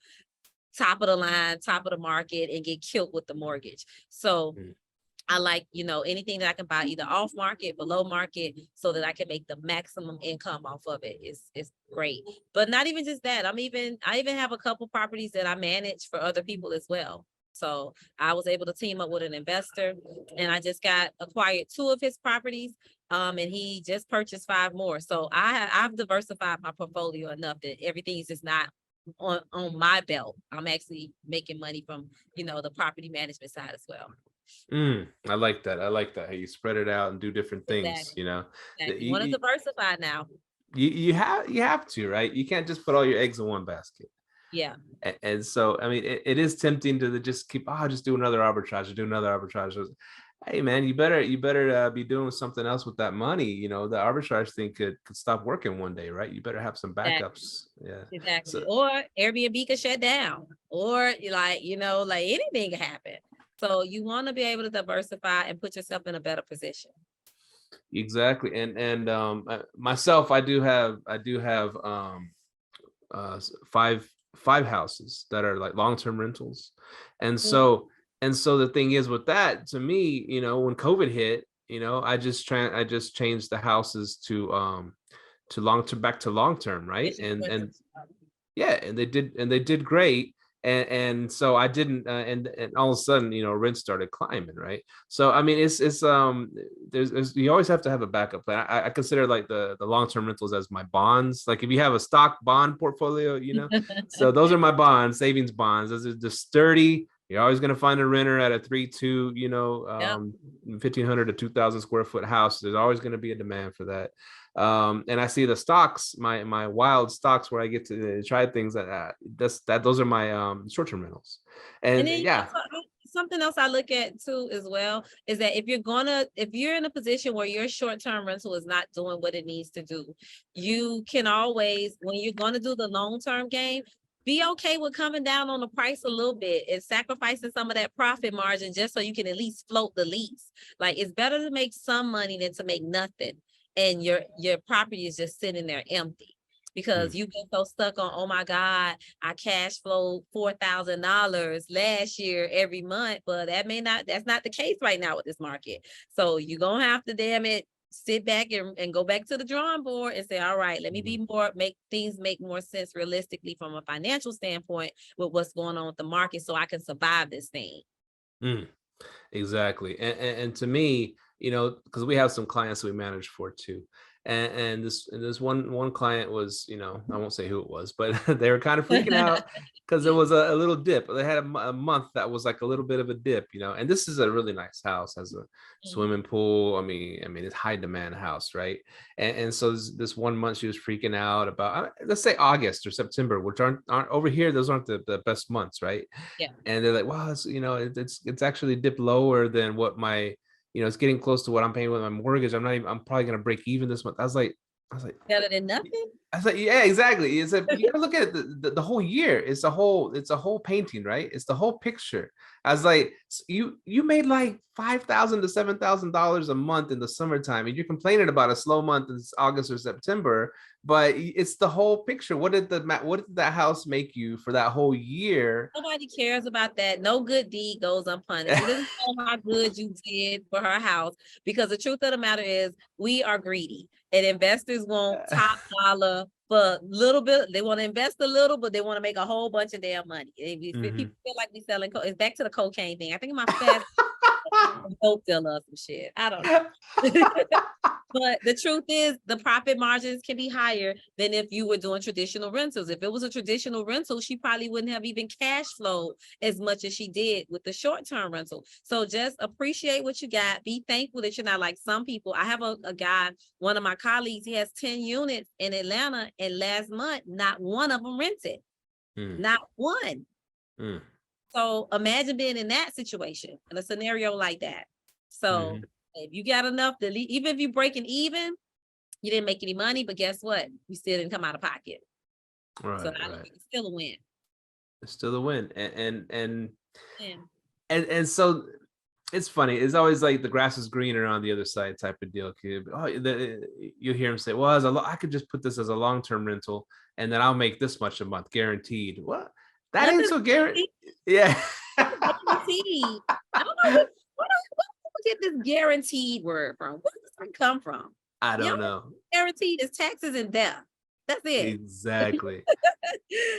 top of the line, top of the market, and get killed with the mortgage. So I like, anything that I can buy either off market, below market, so that I can make the maximum income off of it is great. But not even just that. I even have a couple properties that I manage for other people as well. So I was able to team up with an investor, and I just acquired 2 of his properties. And he just purchased 5 more. So I've diversified my portfolio enough that everything's just not on my belt. I'm actually making money from, the property management side as well. I like that. I like that. How you spread it out and do different things, Exactly. Exactly. You want to diversify now. You have to, right? You can't just put all your eggs in one basket. Yeah. And so, it is tempting to just keep, just do another arbitrage or do another arbitrage. Hey man, you better be doing something else with that money. You know, the arbitrage thing could stop working one day, right? You better have some backups. Yeah. Exactly. So Or Airbnb could shut down, or like, like anything can happen. So you want to be able to diversify and put yourself in a better position. exactly. And myself, I do have five houses that are like long-term rentals. And so the thing is with that, to me, when COVID hit, I just changed the houses to long term, back to long term, right? And yeah, and they did great. And so I didn't and all of a sudden, rent started climbing, right? So I mean, it's there's you always have to have a backup plan. I consider like the long-term rentals as my bonds. Like if you have a stock bond portfolio, so those are my bonds, savings bonds. Those are just sturdy. You're always going to find a renter at a 3-2, 1,500 to 2,000 square foot house. There's always going to be a demand for that. And I see the stocks, my wild stocks, where I get to try things those are my short-term rentals. And then yeah, something else I look at too as well is that if you're in a position where your short-term rental is not doing what it needs to do, you can always, when you're going to do the long-term game, be okay with coming down on the price a little bit and sacrificing some of that profit margin just so you can at least float the lease. Like, it's better to make some money than to make nothing and your property is just sitting there empty, because you get so stuck on, oh my God, I cash flowed $4,000 last year every month, but that's not the case right now with this market. So you're gonna have to, damn it, sit back and go back to the drawing board and say, all right, let me make things make more sense realistically from a financial standpoint with what's going on with the market, so I can survive this thing. Exactly. And to me, because we have some clients we manage for too. And this one client was, I won't say who it was, but they were kind of freaking out because there was a little dip. They had a month that was like a little bit of a dip, and this is a really nice house, has a swimming pool. I mean, it's high demand house, right? And so this 1 month she was freaking out about, let's say August or September, which aren't over here. Those aren't the best months, right? Yeah. And they're like, well, it's actually dipped lower than what my, it's getting close to what I'm paying with my mortgage. I'm probably going to break even this month. I was like, better than nothing. I was like, yeah, exactly. It's you gotta look at it the whole year. It's a whole painting, right? It's the whole picture. I was like, you made like $5,000 to $7,000 a month in the summertime, and you're complaining about a slow month in August or September, but it's the whole picture. What did that house make you for that whole year? Nobody cares about that. No good deed goes unpunished. It doesn't know how good you did for her house, because the truth of the matter is we are greedy, and investors want top dollar for little bit. They want to invest a little, but they want to make a whole bunch of damn money. People feel like we selling it's back to the cocaine thing. I think in my past dope dealer or some shit. I don't know. But the truth is, the profit margins can be higher than if you were doing traditional rentals. If it was a traditional rental, she probably wouldn't have even cash flowed as much as she did with the short-term rental. So just appreciate what you got. Be thankful that you're not like some people. I have a guy, one of my colleagues, he has 10 units in Atlanta, and last month, not one of them rented. Not one. So imagine being in that situation, in a scenario like that. So if you got enough to leave, even if you're breaking even, you didn't make any money, but guess what? You still didn't come out of pocket. Right, so I think it's still a win. It's still a win. And so it's funny. It's always like the grass is greener on the other side type of deal. You hear him say, well, I could just put this as a long-term rental and then I'll make this much a month guaranteed. What? That ain't so guaranteed. Yeah. Guaranteed. I don't know what get this guaranteed word from. Where does it come from? I don't know. Guaranteed is taxes and death. That's it. Exactly.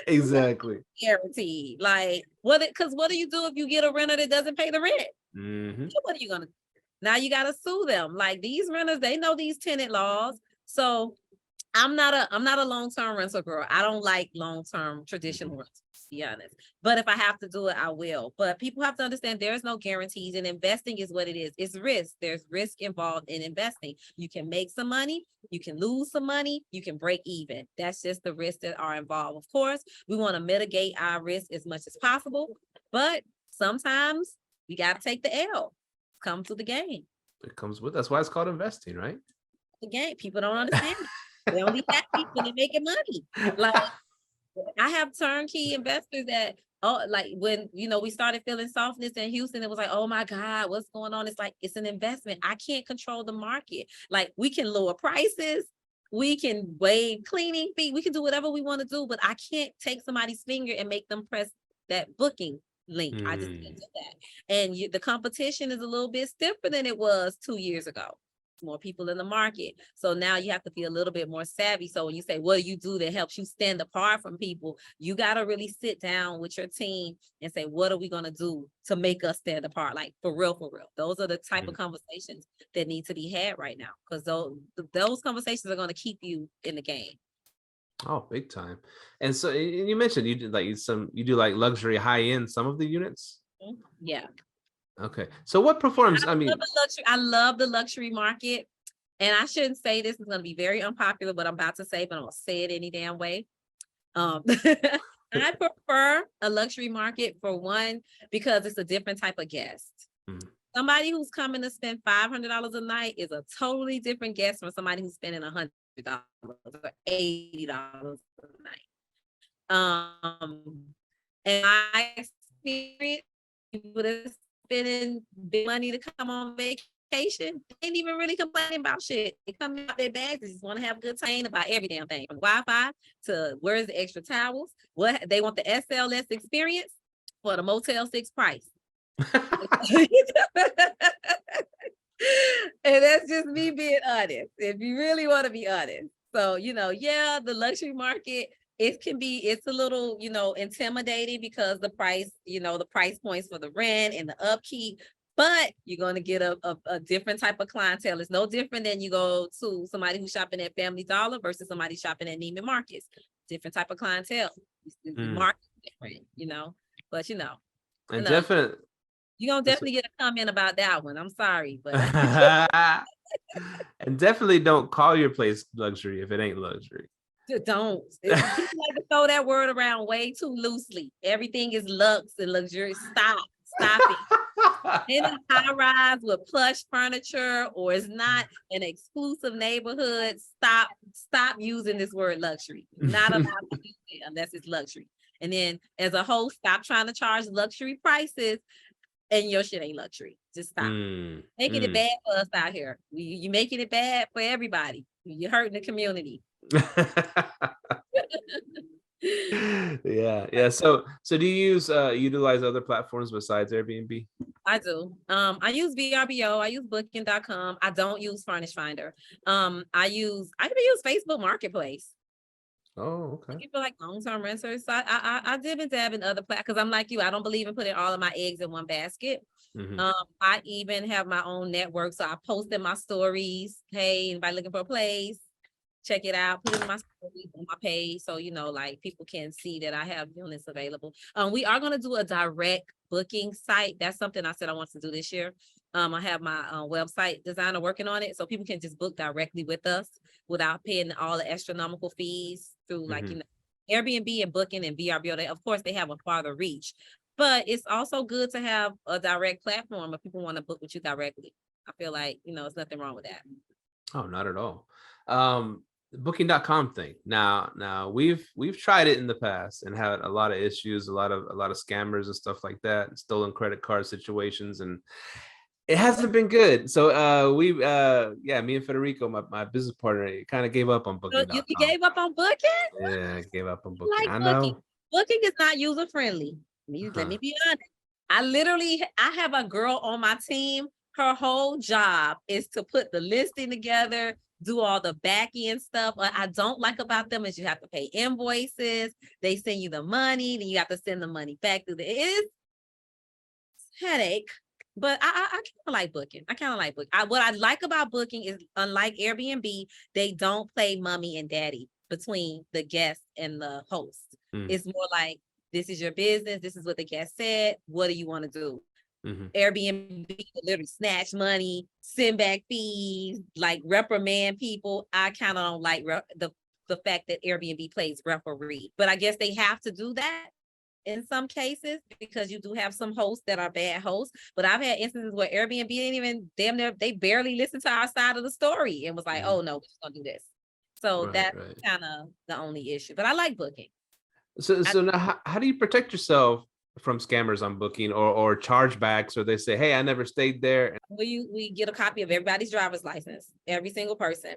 Exactly. Guaranteed. Like, what do you do if you get a renter that doesn't pay the rent? What are you gonna do? Now you gotta sue them. Like, these renters, they know these tenant laws. So I'm not a long-term rental girl. I don't like long-term traditional rentals, to be honest. But if I have to do it, I will. But people have to understand there's no guarantees, and investing is what it is. It's risk. There's risk involved in investing. You can make some money, you can lose some money, you can break even. That's just the risks that are involved. Of course, we want to mitigate our risk as much as possible, but sometimes we got to take the L. comes with the game. It comes with, that's why it's called investing, right? The game. People don't understand it. They don't be happy when they're making money. Like, I have turnkey investors that, like when, we started feeling softness in Houston, it was like, oh my God, what's going on? It's like, it's an investment. I can't control the market. Like, we can lower prices. We can waive cleaning fee. We can do whatever we want to do, but I can't take somebody's finger and make them press that booking link. I just can't do that. And the competition is a little bit stiffer than it was 2 years ago. More people in the market. So now you have to be a little bit more savvy. So when you say, what do you do that helps you stand apart from people? You got to really sit down with your team and say, what are we going to do to make us stand apart? Like for real, for real. Those are the type of conversations that need to be had right now, because those conversations are going to keep you in the game. Oh, big time. And so you mentioned you did like you do like luxury high end, some of the units. Yeah. Okay. So what performs? I mean, I love the luxury market. And I shouldn't say this is going to be very unpopular, but I'm about to say, but I'm going to say it any damn way. I prefer a luxury market for one, because it's a different type of guest. Somebody who's coming to spend $500 a night is a totally different guest from somebody who's spending $100 or $80 a night. And I experience people that spending big money to come on vacation, they ain't even really complaining about shit. They come out their bags, they just want to have a good time about every damn thing, from Wi-Fi to where's the extra towels. What they want, the SLS experience for the Motel 6 price. And that's just me being honest, if you really want to be honest. So, yeah, the luxury market, it's a little, intimidating because the price, the price points for the rent and the upkeep, but you're going to get a different type of clientele. It's no different than you go to somebody who's shopping at Family Dollar versus somebody shopping at Neiman Marcus. Different type of clientele. The market different, but and definitely. You're going to definitely get a comment about that one. I'm sorry, but. And definitely don't call your place luxury if it ain't luxury. Don't. People like to throw that word around way too loosely. Everything is luxe and luxury. Stop it. In a high rise with plush furniture, or it's not an exclusive neighborhood. Stop using this word luxury. Not allowed to use it unless it's luxury. And then as a whole, stop trying to charge luxury prices, and your shit ain't luxury. Just stop. Making it bad for us out here. You making it bad for everybody. You're hurting the community. Yeah. So do you utilize other platforms besides Airbnb? I do. I use VRBO. I use Booking.com. I don't use Furnish Finder. I even use Facebook Marketplace. Oh, okay. People like long-term renters. So I dib and dab in other platforms, because I'm like you. I don't believe in putting all of my eggs in one basket. I even have my own network, so I post in my stories. Hey, anybody looking for a place? Check it out. Put it in my stories on my page, so like people can see that I have units available. We are going to do a direct booking site. That's something I said I want to do this year. I have my website designer working on it, so people can just book directly with us without paying all the astronomical fees through Airbnb and Booking and VRBO. Of course, they have a farther reach, but it's also good to have a direct platform if people want to book with you directly. I feel like, there's nothing wrong with that. Oh, not at all. Booking.com thing. Now we've tried it in the past and had a lot of issues, a lot of scammers and stuff like that, stolen credit card situations, and it hasn't been good. So me and Federico, my business partner, kind of gave up on Booking.com. You gave up on Booking? Yeah, I gave up on Booking. I know. Booking. Booking is not user friendly. Let me be honest. I have a girl on my team. Her whole job is to put the listing together, do all the back end stuff. What I don't like about them is you have to pay invoices. They send you the money, then you have to send the money back through it's headache. But I kind of like Booking. What I like about Booking is, unlike Airbnb, they don't play mommy and daddy between the guest and the host. It's more like, this is your business. This is what the guest said. What do you want to do? Airbnb literally snatch money, send back fees, like reprimand people. I kind of don't like the fact that Airbnb plays referee, but I guess they have to do that in some cases because you do have some hosts that are bad hosts. But I've had instances where Airbnb didn't even they barely listened to our side of the story and was like, oh no, we're just gonna do this. So that's kind of the only issue. But I like Booking. So now how do you protect yourself from scammers on Booking or chargebacks, or they say, hey, I never stayed there? We get a copy of everybody's driver's license, every single person.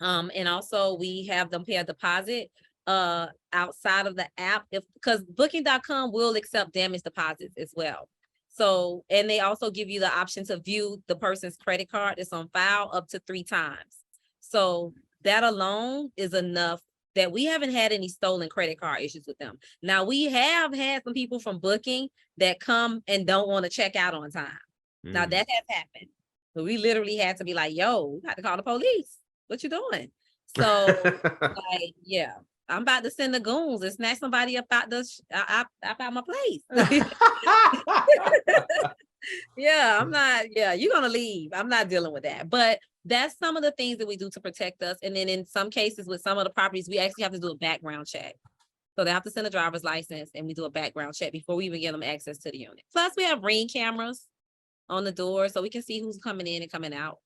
And also we have them pay a deposit outside of the app because booking.com will accept damage deposits as well. So, and they also give you the option to view the person's credit card that's on file up to 3 times. So that alone is enough that we haven't had any stolen credit card issues with them. Now we have had some people from Booking that come and don't want to check out on time. Now that has happened. But we literally had to be like, yo, we had to call the police. What you doing? So like, yeah, I'm about to send the goons and snatch somebody up out out my place. Yeah, I'm not, you're gonna leave. I'm not dealing with that. But that's some of the things that we do to protect us. And then in some cases with some of the properties, we actually have to do a background check. So they have to send a driver's license and we do a background check before we even give them access to the unit. Plus we have Ring cameras on the door so we can see who's coming in and coming out.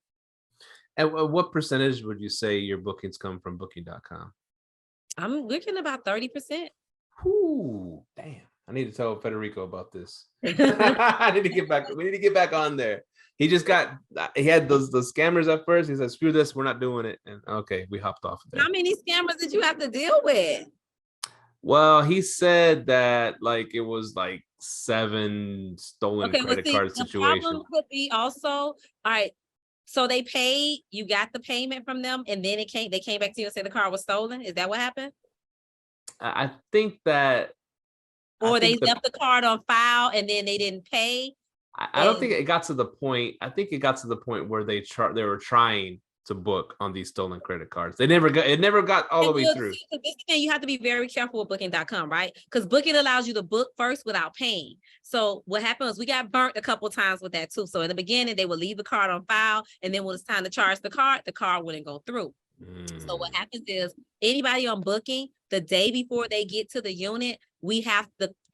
And what percentage would you say your bookings come from booking.com? I'm looking about 30%. Ooh, damn. I need to tell Federico about this. I need to get back. We need to get back on there. He had those scammers at first. He said, screw this, we're not doing it. And okay, we hopped off of there. How many scammers did you have to deal with? Well, he said that like it was like 7 stolen credit card situations. The problem could be also, all right, so they paid, you got the payment from them, and then they came back to you and said the car was stolen. Is that what happened? I think that. Or they left the card on file and then they didn't pay. I don't think it got to the point. I think it got to the point where they were trying to book on these stolen credit cards. It never got all the way through. You have to be very careful with booking.com, right? Because Booking allows you to book first without paying. So what happened was we got burnt a couple of times with that too. So in the beginning, they would leave the card on file, and then when it's time to charge the card wouldn't go through. So what happens is anybody on Booking, the day before they get to the unit,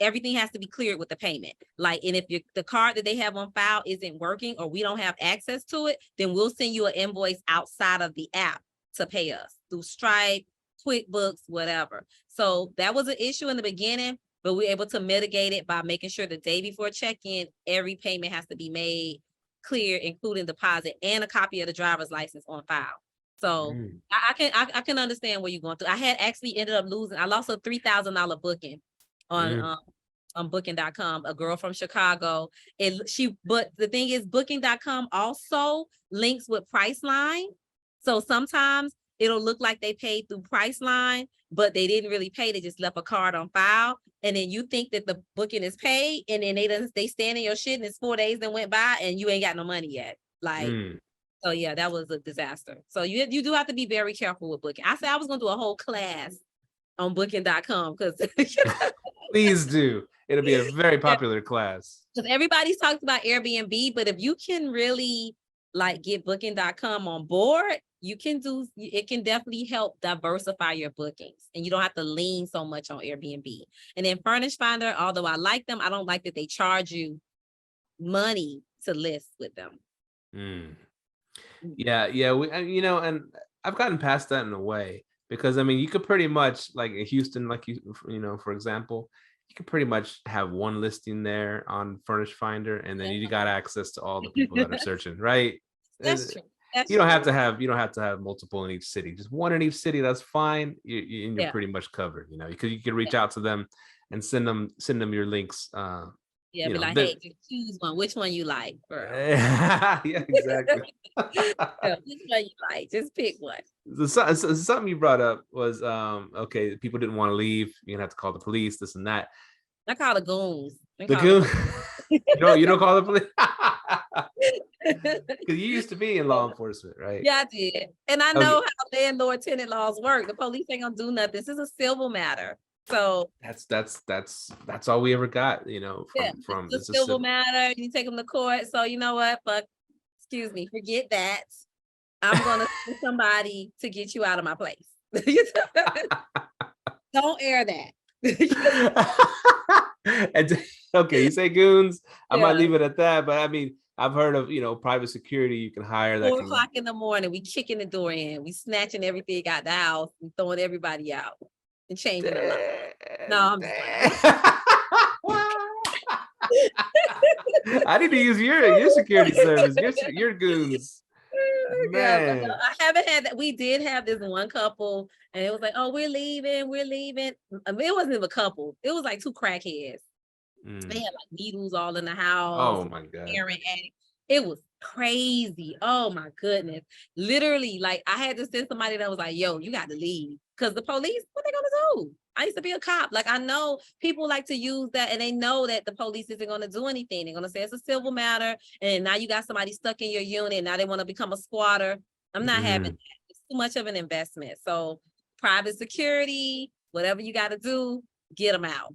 everything has to be cleared with the payment. Like, and if the card that they have on file isn't working or we don't have access to it, then we'll send you an invoice outside of the app to pay us through Stripe, QuickBooks, whatever. So that was an issue in the beginning, but we're able to mitigate it by making sure the day before check-in, every payment has to be made clear, including deposit and a copy of the driver's license on file. So I can understand where you're going through. I had actually ended up losing. I lost a $3,000 booking on booking.com. A girl from Chicago. But the thing is, booking.com also links with Priceline. So sometimes it'll look like they paid through Priceline, but they didn't really pay. They just left a card on file, and then you think that the booking is paid, and then they stand in your shit, and it's 4 days that went by, and you ain't got no money yet. Like. So yeah, that was a disaster. So you do have to be very careful with Booking. I said I was gonna do a whole class on booking.com because please do. It'll be a very popular class. Because everybody's talked about Airbnb, but if you can really like get booking.com on board, it can definitely help diversify your bookings and you don't have to lean so much on Airbnb. And then Furnish Finder, although I like them, I don't like that they charge you money to list with them. Yeah, we, and I've gotten past that in a way because I mean, you could pretty much like in Houston, like for example, you could pretty much have one listing there on Furnish Finder, and then you got access to all the people that are searching, right? That's true. You don't have to have multiple in each city, just one in each city. That's fine. You're pretty much covered, because you can reach out to them and send them your links. Yeah, be like, hey, just choose one. Which one you like, girl? Yeah, exactly. Which one you like? Just pick one. Something you brought up was okay, people didn't want to leave. You're gonna have to call the police, this and that. I call the goons. The goons? You don't call the police? Because you used to be in law enforcement, right? Yeah, I did. And I know how landlord-tenant laws work. The police ain't gonna do nothing. This is a civil matter. So that's all we ever got, from the civil matter. You take them to court. So you know what? But excuse me, forget that. I'm gonna send somebody to get you out of my place. Don't air that. And okay, you say goons. I might Yeah. leave it at that, but I mean, I've heard of, private security you can hire that 4 can. o'clock in the morning, we kicking the door in, we snatching everything out the house and throwing everybody out and changing the lock. No, I'm just I need to use your security service, your goons. Yeah, but Man. I haven't had that. We did have this one couple, and it was like, "Oh, we're leaving." I mean, it wasn't even a couple. It was like 2 crackheads. They had like needles all in the house. Oh my God. It was crazy. Oh my goodness. Literally, like I had to send somebody that was like, "Yo, you got to leave." Because the police, what they gonna do? I used to be a cop. Like I know people like to use that, and they know that the police isn't gonna do anything. They're gonna say it's a civil matter, and now you got somebody stuck in your unit. Now they want to become a squatter. I'm not having that. It's too much of an investment. So private security, whatever you got to do, get them out.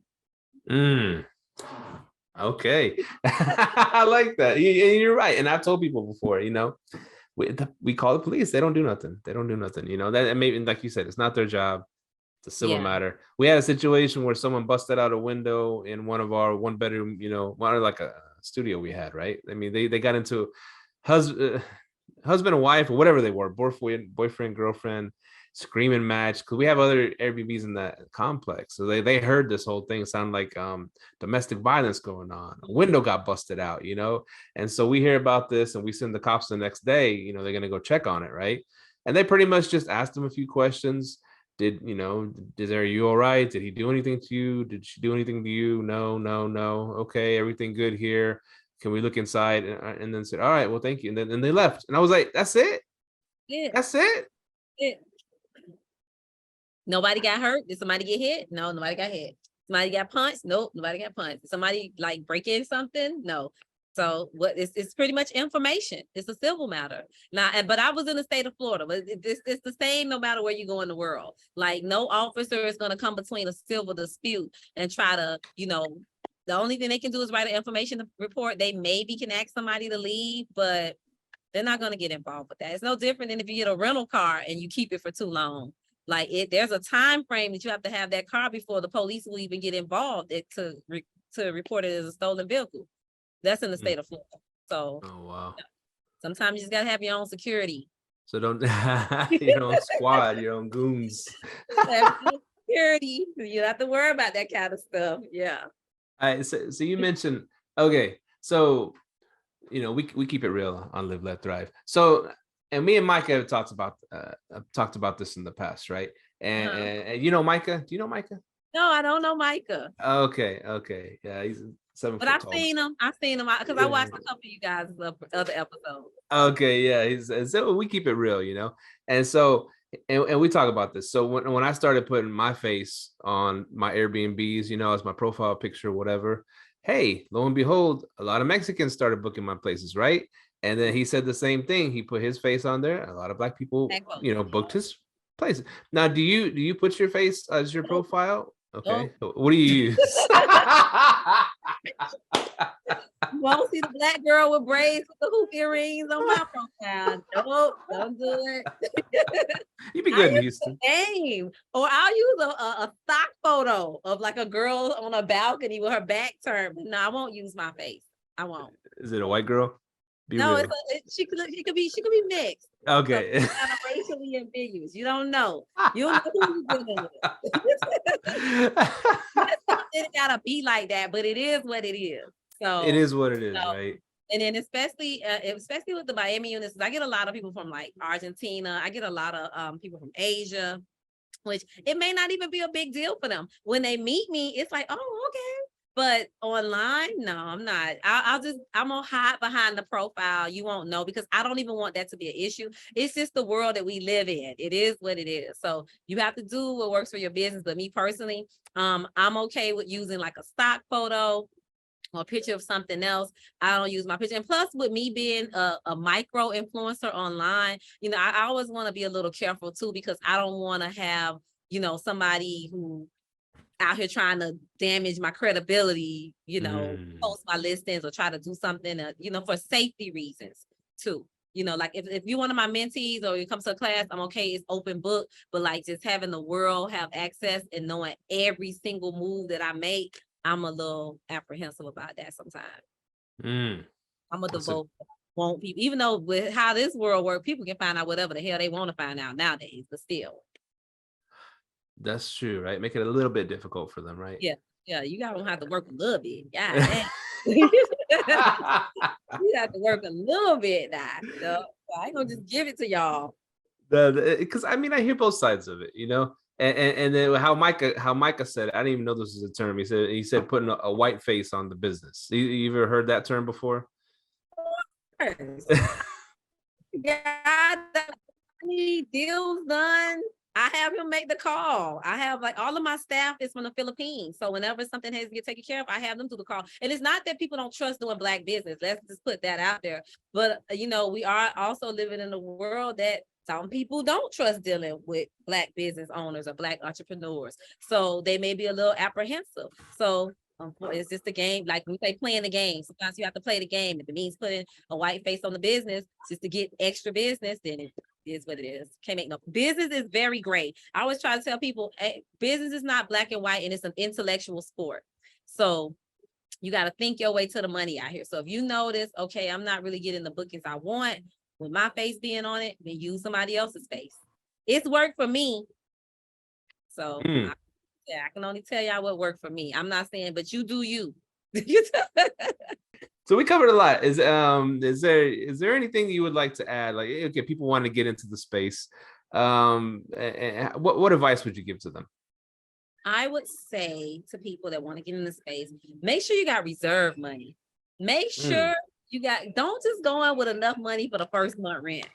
Okay. I like that. You're right. And I've told people before, we call the police. They don't do nothing. That, and maybe, like you said, it's not their job. It's a civil matter. We had a situation where someone busted out a window in one of our 1-bedroom, like a studio we had, right? I mean, they got into husband and wife or whatever they were, boyfriend, girlfriend, screaming match, because we have other Airbnbs in that complex. So they heard this whole thing sound like domestic violence going on. A window got busted out, and so we hear about this and we send the cops the next day. They're gonna go check on it, right? And they pretty much just asked them a few questions. Are you all right? Did he do anything to you? Did she do anything to you? No. Okay, everything good here. Can we look inside? And then said, all right, well, thank you. And then they left. And I was like, that's it? Yeah. That's it? Yeah. Nobody got hurt? Did somebody get hit? No, nobody got hit. Somebody got punched? Nope, nobody got punched. Somebody like break in something? No. So it's pretty much information. It's a civil matter. Now, but I was in the state of Florida, but it's the same no matter where you go in the world. Like no officer is going to come between a civil dispute and try to, the only thing they can do is write an information report. They maybe can ask somebody to leave, but they're not going to get involved with that. It's no different than if you get a rental car and you keep it for too long. Like there's a time frame that you have to have that car before the police will even get involved to report it as a stolen vehicle. That's in the state of Florida. So, oh wow. Sometimes you just gotta have your own security. So don't your own squad, your own goons. Security. You don't have to worry about that kind of stuff. Yeah. All right. So you mentioned, okay. So we keep it real on Live Let Thrive. So, and me and Micah have talked about this in the past, right? And Micah. Do you know Micah? No, I don't know Micah. Okay. Yeah, he's 7 but foot I've tall. seen him because I watched a couple of you guys' other episodes. Okay, yeah, so we keep it real, and so and we talk about this. So when I started putting my face on my Airbnbs, as my profile picture, whatever, hey, lo and behold, a lot of Mexicans started booking my places, right? And then he said the same thing. He put his face on there. A lot of Black people, booked his places. Now, do you put your face as your profile? Okay. What do you use? You won't see the Black girl with braids with the hoop earrings on my profile. Nope, don't do it. You be good in Houston. Or I'll use a stock photo of like a girl on a balcony with her back turned. No, I won't use my face. I won't. Is it a white girl? No, she could be mixed. Okay. So kind of racially ambiguous. You don't know. You don't know who you're dealing with. It gotta be like that, but it is what it is. So it is what it is, right? And then especially with the Miami units, I get a lot of people from like Argentina. I get a lot of people from Asia, which it may not even be a big deal for them. When they meet me, it's like, oh, okay. But online, no, I'm not. I'm gonna hide behind the profile. You won't know because I don't even want that to be an issue. It's just the world that we live in. It is what it is. So you have to do what works for your business. But me personally, I'm okay with using like a stock photo or a picture of something else. I don't use my picture. And plus with me being a micro influencer online, I always want to be a little careful too, because I don't want to have, somebody who out here trying to damage my credibility, post my listings or try to do something, for safety reasons too. Like if you're one of my mentees or you come to a class, I'm okay, it's open book, but like just having the world have access and knowing every single move that I make, I'm a little apprehensive about that sometimes. Mm. I'm a devote. Want people, even though with how this world works, people can find out whatever the hell they want to find out nowadays, but still. That's true, right? Make it a little bit difficult for them, right? Yeah, you don't have to work a little bit. Yeah, you have to work a little bit now. I ain't gonna just give it to y'all. Because I mean, I hear both sides of it, and then how Micah said it, I didn't even know this was a term. He said putting a white face on the business. You ever heard that term before? Yeah, need deals done. I have him make the call. I have like all of my staff is from the Philippines. So whenever something has to get taken care of, I have them do the call. And it's not that people don't trust doing Black business. Let's just put that out there. But, we are also living in a world that some people don't trust dealing with Black business owners or Black entrepreneurs. So they may be a little apprehensive. So it's just a game. Like we say, playing the game. Sometimes you have to play the game. If it means putting a white face on the business just to get extra business, then it is what it is. Can't make no business is very gray. I always try to tell people, hey, business is not black and white, and it's an intellectual sport. So you got to think your way to the money out here. So if you notice, okay, I'm not really getting the bookings I want with my face being on it, then use somebody else's face. It's worked for me. So I can only tell y'all what worked for me. I'm not saying, but you do you. So we covered a lot. Is there anything you would like to add? Like, okay, people want to get into the space. What advice would you give to them? I would say to people that want to get in the space, make sure you got reserve money. Make sure don't just go in with enough money for the first month rent.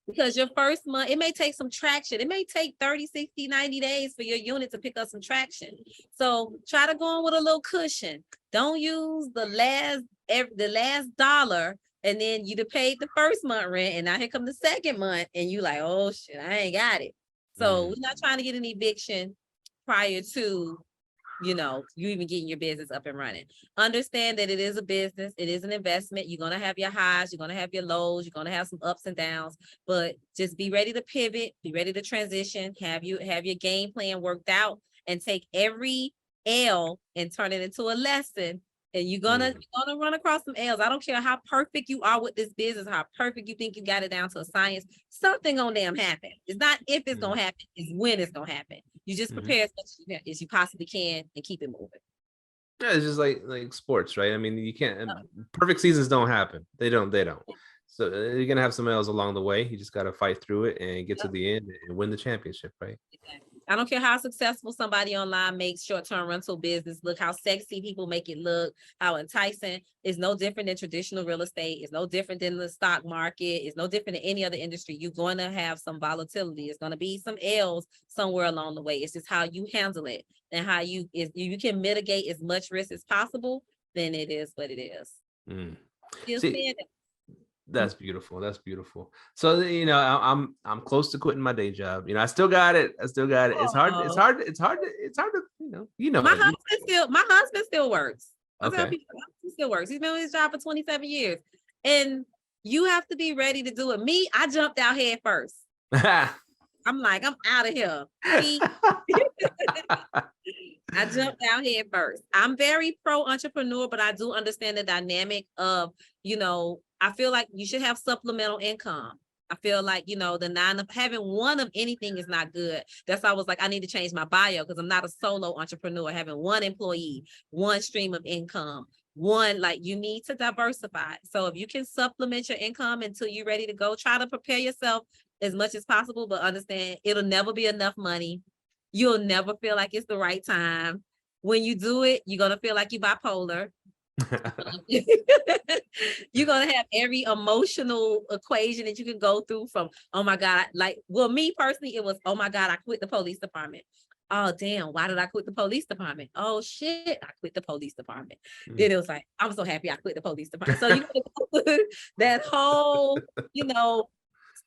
Because your first month, it may take some traction. It may take 30, 60, 90 days for your unit to pick up some traction. So try to go in with a little cushion. Don't use the last dollar and then you paid the first month rent and now here come the second month and you like, oh shit, I ain't got it. So we're not trying to get an eviction prior to you even getting your business up and running. Understand that it is a business. It is an investment. You're going to have your highs. You're going to have your lows. You're going to have some ups and downs, but just be ready to pivot, be ready to transition, have your game plan worked out and take every L and turn it into a lesson. And you're gonna run across some L's. I don't care how perfect you are with this business, how perfect you think you got it down to a science. Something gonna damn happen. It's not if it's gonna happen, it's when it's gonna happen. You just prepare as much as you possibly can and keep it moving. Yeah, it's just like sports, right? I mean, you can't. Perfect seasons don't happen. They don't. So you're gonna have some L's along the way. You just gotta fight through it and get to the end and win the championship, right? Exactly. I don't care how successful somebody online makes short-term rental business look, how sexy people make it look, how enticing. It's no different than traditional real estate. It's no different than the stock market. It's no different than any other industry. You're going to have some volatility. It's going to be some L's somewhere along the way. It's just how you handle it and how you can mitigate as much risk as possible, then it is what it is. That's beautiful. That's beautiful. So I'm close to quitting my day job. I still got it. It's hard. It's hard to My husband still works. Okay. He still works. He's been on his job for 27 years. And you have to be ready to do it. Me, I jumped out head first. I'm like, I'm out of here. I jumped out head first. I'm very pro entrepreneur, but I do understand the dynamic of, I feel like you should have supplemental income. I feel like, having one of anything is not good. That's why I was like, I need to change my bio because I'm not a solo entrepreneur. Having one employee, one stream of income, you need to diversify. So if you can supplement your income until you're ready to go, try to prepare yourself as much as possible, but understand it'll never be enough money. You'll never feel like it's the right time. When you do it, you're going to feel like you're bipolar. You're going to have every emotional equation that you can go through from, oh my God, me personally, it was, oh my God, I quit the police department. Oh, damn, why did I quit the police department? Oh shit, I quit the police department. Then it was like, I'm so happy I quit the police department. So you go through that whole,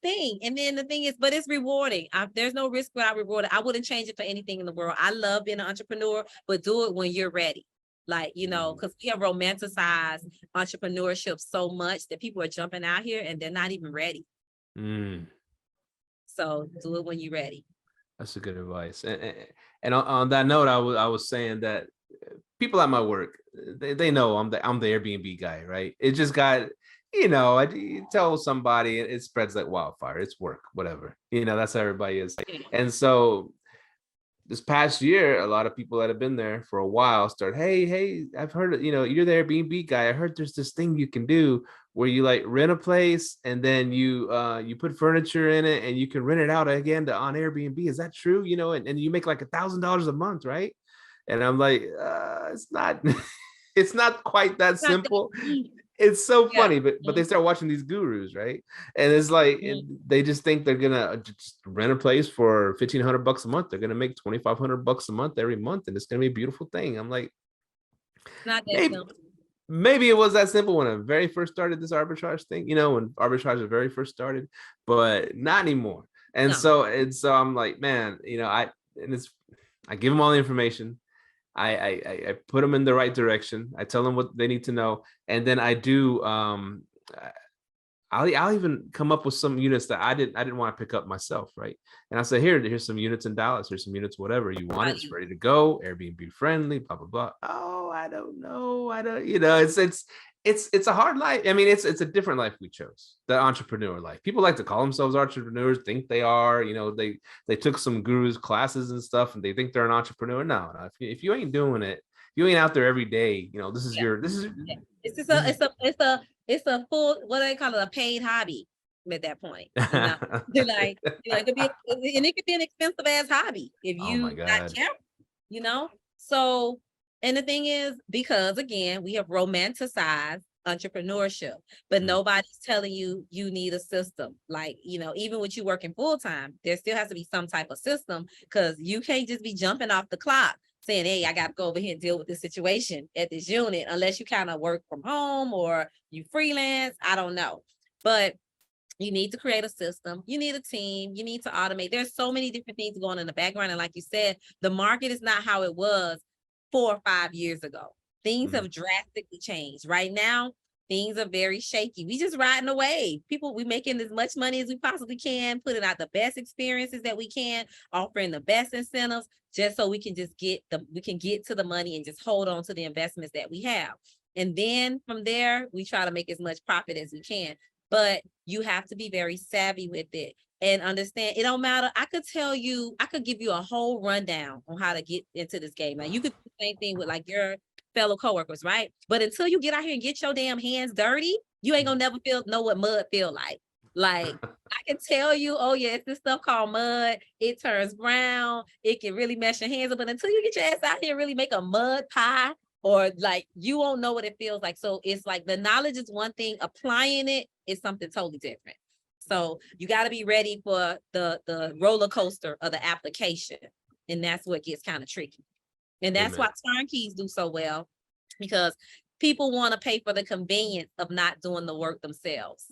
thing. And then the thing is, but it's rewarding. There's no risk without reward. I wouldn't change it for anything in the world. I love being an entrepreneur, but do it when you're ready. Because we have romanticized entrepreneurship so much that people are jumping out here and they're not even ready. So do it when you're ready. That's a good advice. And on that note, I was saying that people at my work, they know I'm the Airbnb guy, right? It just got, you tell somebody, it spreads like wildfire. It's work, whatever. That's how everybody is. And so this past year, a lot of people that have been there for a while start, hey, I've heard, you're the Airbnb guy. I heard there's this thing you can do where you like rent a place and then you put furniture in it and you can rent it out again on Airbnb. Is that true? And you make like $1,000 a month, right? And I'm like, it's not, it's not quite that simple. It's so funny, but they start watching these gurus, right? And it's like they just think they're gonna just rent a place for $1,500 a month. They're gonna make $2,500 a month every month, and it's gonna be a beautiful thing. I'm like, not that simple. Maybe it was that simple when I very first started this arbitrage thing, when arbitrage very first started, but not anymore. And so I'm like, man, I give them all the information. I put them in the right direction. I tell them what they need to know. And then I do, I'll even come up with some units that I didn't want to pick up myself. Right. And I say, here's some units in Dallas. Here's some units, whatever you want. It's ready to go. Airbnb friendly, blah, blah, blah. Oh, I don't know. It's a hard life. I mean, it's a different life we chose, the entrepreneur life. People like to call themselves entrepreneurs, think they are, they took some gurus classes and stuff and they think they're an entrepreneur. No. If you ain't doing it, you ain't out there every day, it's a full, what do they call it? A paid hobby at that point. It could be, and it could be an expensive ass hobby if you not careful, So, and the thing is, because again, we have romanticized entrepreneurship, but nobody's telling you need a system. Like, even with you working full time, there still has to be some type of system, because you can't just be jumping off the clock saying, hey, I got to go over here and deal with this situation at this unit, unless you kind of work from home or you freelance. I don't know. But you need to create a system. You need a team. You need to automate. There's so many different things going on in the background. And like you said, the market is not how it was 4 or 5 years ago. Things have drastically changed. Right now, things are very shaky. We just riding a wave. We making as much money as we possibly can, putting out the best experiences that we can, offering the best incentives, just so we can just get to the money and just hold on to the investments that we have. And then from there, we try to make as much profit as we can. But you have to be very savvy with it and understand it don't matter. I could give you a whole rundown on how to get into this game. Now, you could do the same thing with like your fellow coworkers, right? But until you get out here and get your damn hands dirty, you ain't gonna never know what mud feel like. Like, I can tell you, oh yeah, it's this stuff called mud. It turns brown. It can really mess your hands up. But until you get your ass out here and really make a mud pie, or like, you won't know what it feels like. So it's like the knowledge is one thing, applying it is something totally different. So you got to be ready for the roller coaster of the application. And that's what gets kind of tricky. And that's why turnkeys do so well, because people want to pay for the convenience of not doing the work themselves,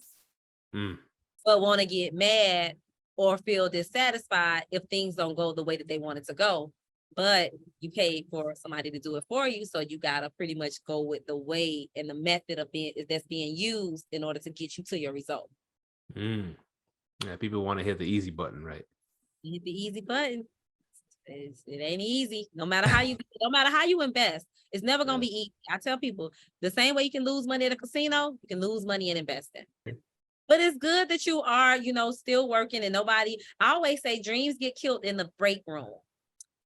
but want to get mad or feel dissatisfied if things don't go the way that they want it to go. But you paid for somebody to do it for you, so you gotta pretty much go with the way and the method of that's being used in order to get you to your result. Yeah, people want to hit the easy button, right? You hit the easy button. It ain't easy. No matter how you invest, it's never gonna be easy. I tell people, the same way you can lose money at a casino, you can lose money in investing. But it's good that you are, still working, and I always say dreams get killed in the break room.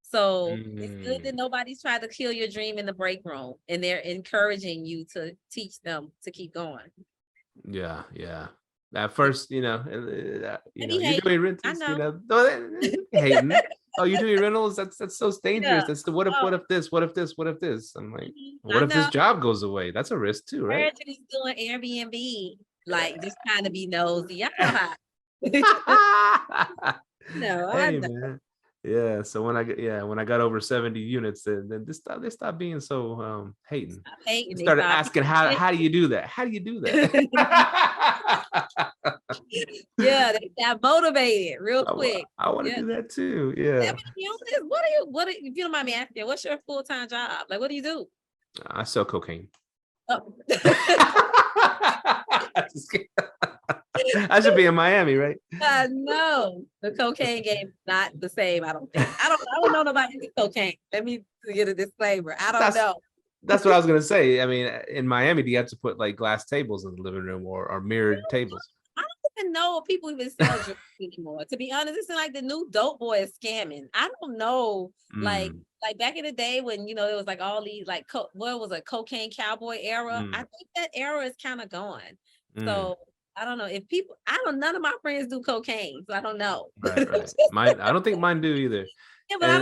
So it's good that nobody's tried to kill your dream in the break room, and they're encouraging you to teach them to keep going. Yeah. At first, you're doing rentals, hating. Oh, you're doing rentals? That's so dangerous. That's the what if this? I'm like, what if this job goes away? That's a risk too, right? He's doing Airbnb, like just trying to be nosy. I know how. Man. Yeah. So when I got over 70 units, then they stopped being so hating. Started asking how do you do that? How do you do that? Yeah, they got motivated real quick. I want to do that too. Yeah. What if you don't mind me asking, what's your full-time job? Like, what do you do? I sell cocaine. Oh. I should be in Miami, right? No, the cocaine game is not the same. I don't think. I don't know nobody who do cocaine. Let me get a disclaimer. I don't know. That's what I was gonna say. I mean, in Miami, do you have to put like glass tables in the living room or mirrored tables? I don't even know if people even sell drugs anymore. To be honest, it's like the new dope boy is scamming. I don't know. Like back in the day when, it was like all these like what was a cocaine cowboy era. I think that era is kind of gone. So I don't know if none of my friends do cocaine, so I don't know. Right. I don't think mine do either. Yeah, but it's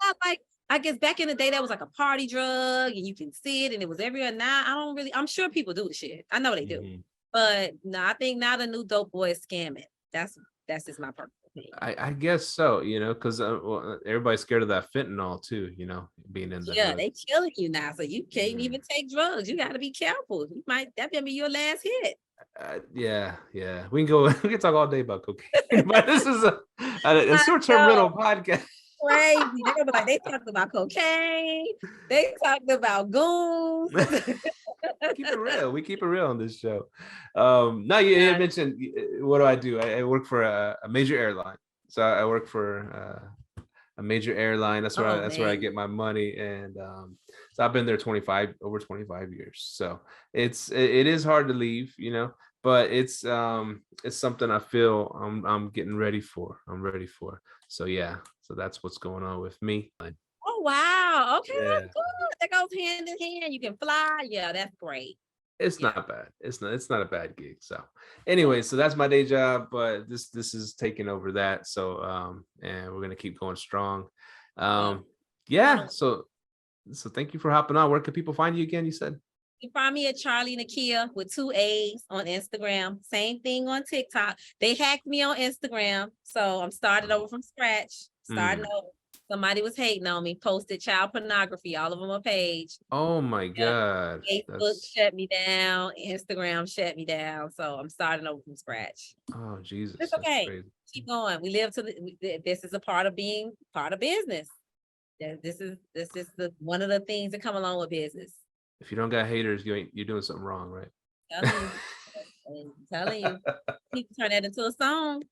not like, I guess back in the day that was like a party drug and you can see it and it was everywhere. Now I'm sure people do the shit. I know they do. But no, I think now the new dope boy is scamming. That's just my personal opinion. I guess so, because everybody's scared of that fentanyl too, being in the they killing you now, so you can't even take drugs. You got to be careful. That might be your last hit. Yeah. We can talk all day about cocaine, but this is a short-term rental podcast. Crazy. They're gonna be like, they talked about cocaine. They talked about goons. Keep it real. We keep it real on this show. Now you mentioned, what do I do? I work for a major airline. So I work for a major airline. That's where I get my money. And so I've been there over 25 years. So it is hard to leave, but it's something I feel I'm getting ready for. I'm ready for. So yeah. So that's what's going on with me. Oh wow. Okay, that's good. That goes hand in hand. You can fly. Yeah, that's great. It's not bad. It's not a bad gig. So anyway, so that's my day job, but this is taking over that. So and we're gonna keep going strong. Yeah. So thank you for hopping on. Where can people find you again? You said you find me at Charli Nikia with 2 A's on Instagram. Same thing on TikTok. They hacked me on Instagram, so I'm starting over from scratch. Starting over. Somebody was hating on me, posted child pornography all over my page. Oh my God. Facebook shut me down. Instagram shut me down. So I'm starting over from scratch. Oh, Jesus. It's okay. Keep going. We live this is a part of being part of business. This is one of the things that come along with business. If you don't got haters, you're doing something wrong, right? I'm telling you. People turn that into a song.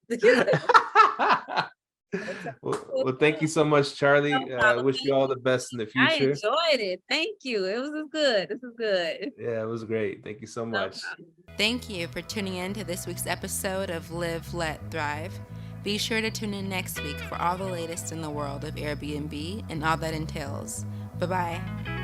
Well, thank you so much, Charli. I wish you all the best in the future. I enjoyed it. Thank you. It was good. This is good. Yeah, it was great. Thank you so much. Thank you for tuning in to this week's episode of Live, Let, Thrive. Be sure to tune in next week for all the latest in the world of Airbnb and all that entails. Bye-bye.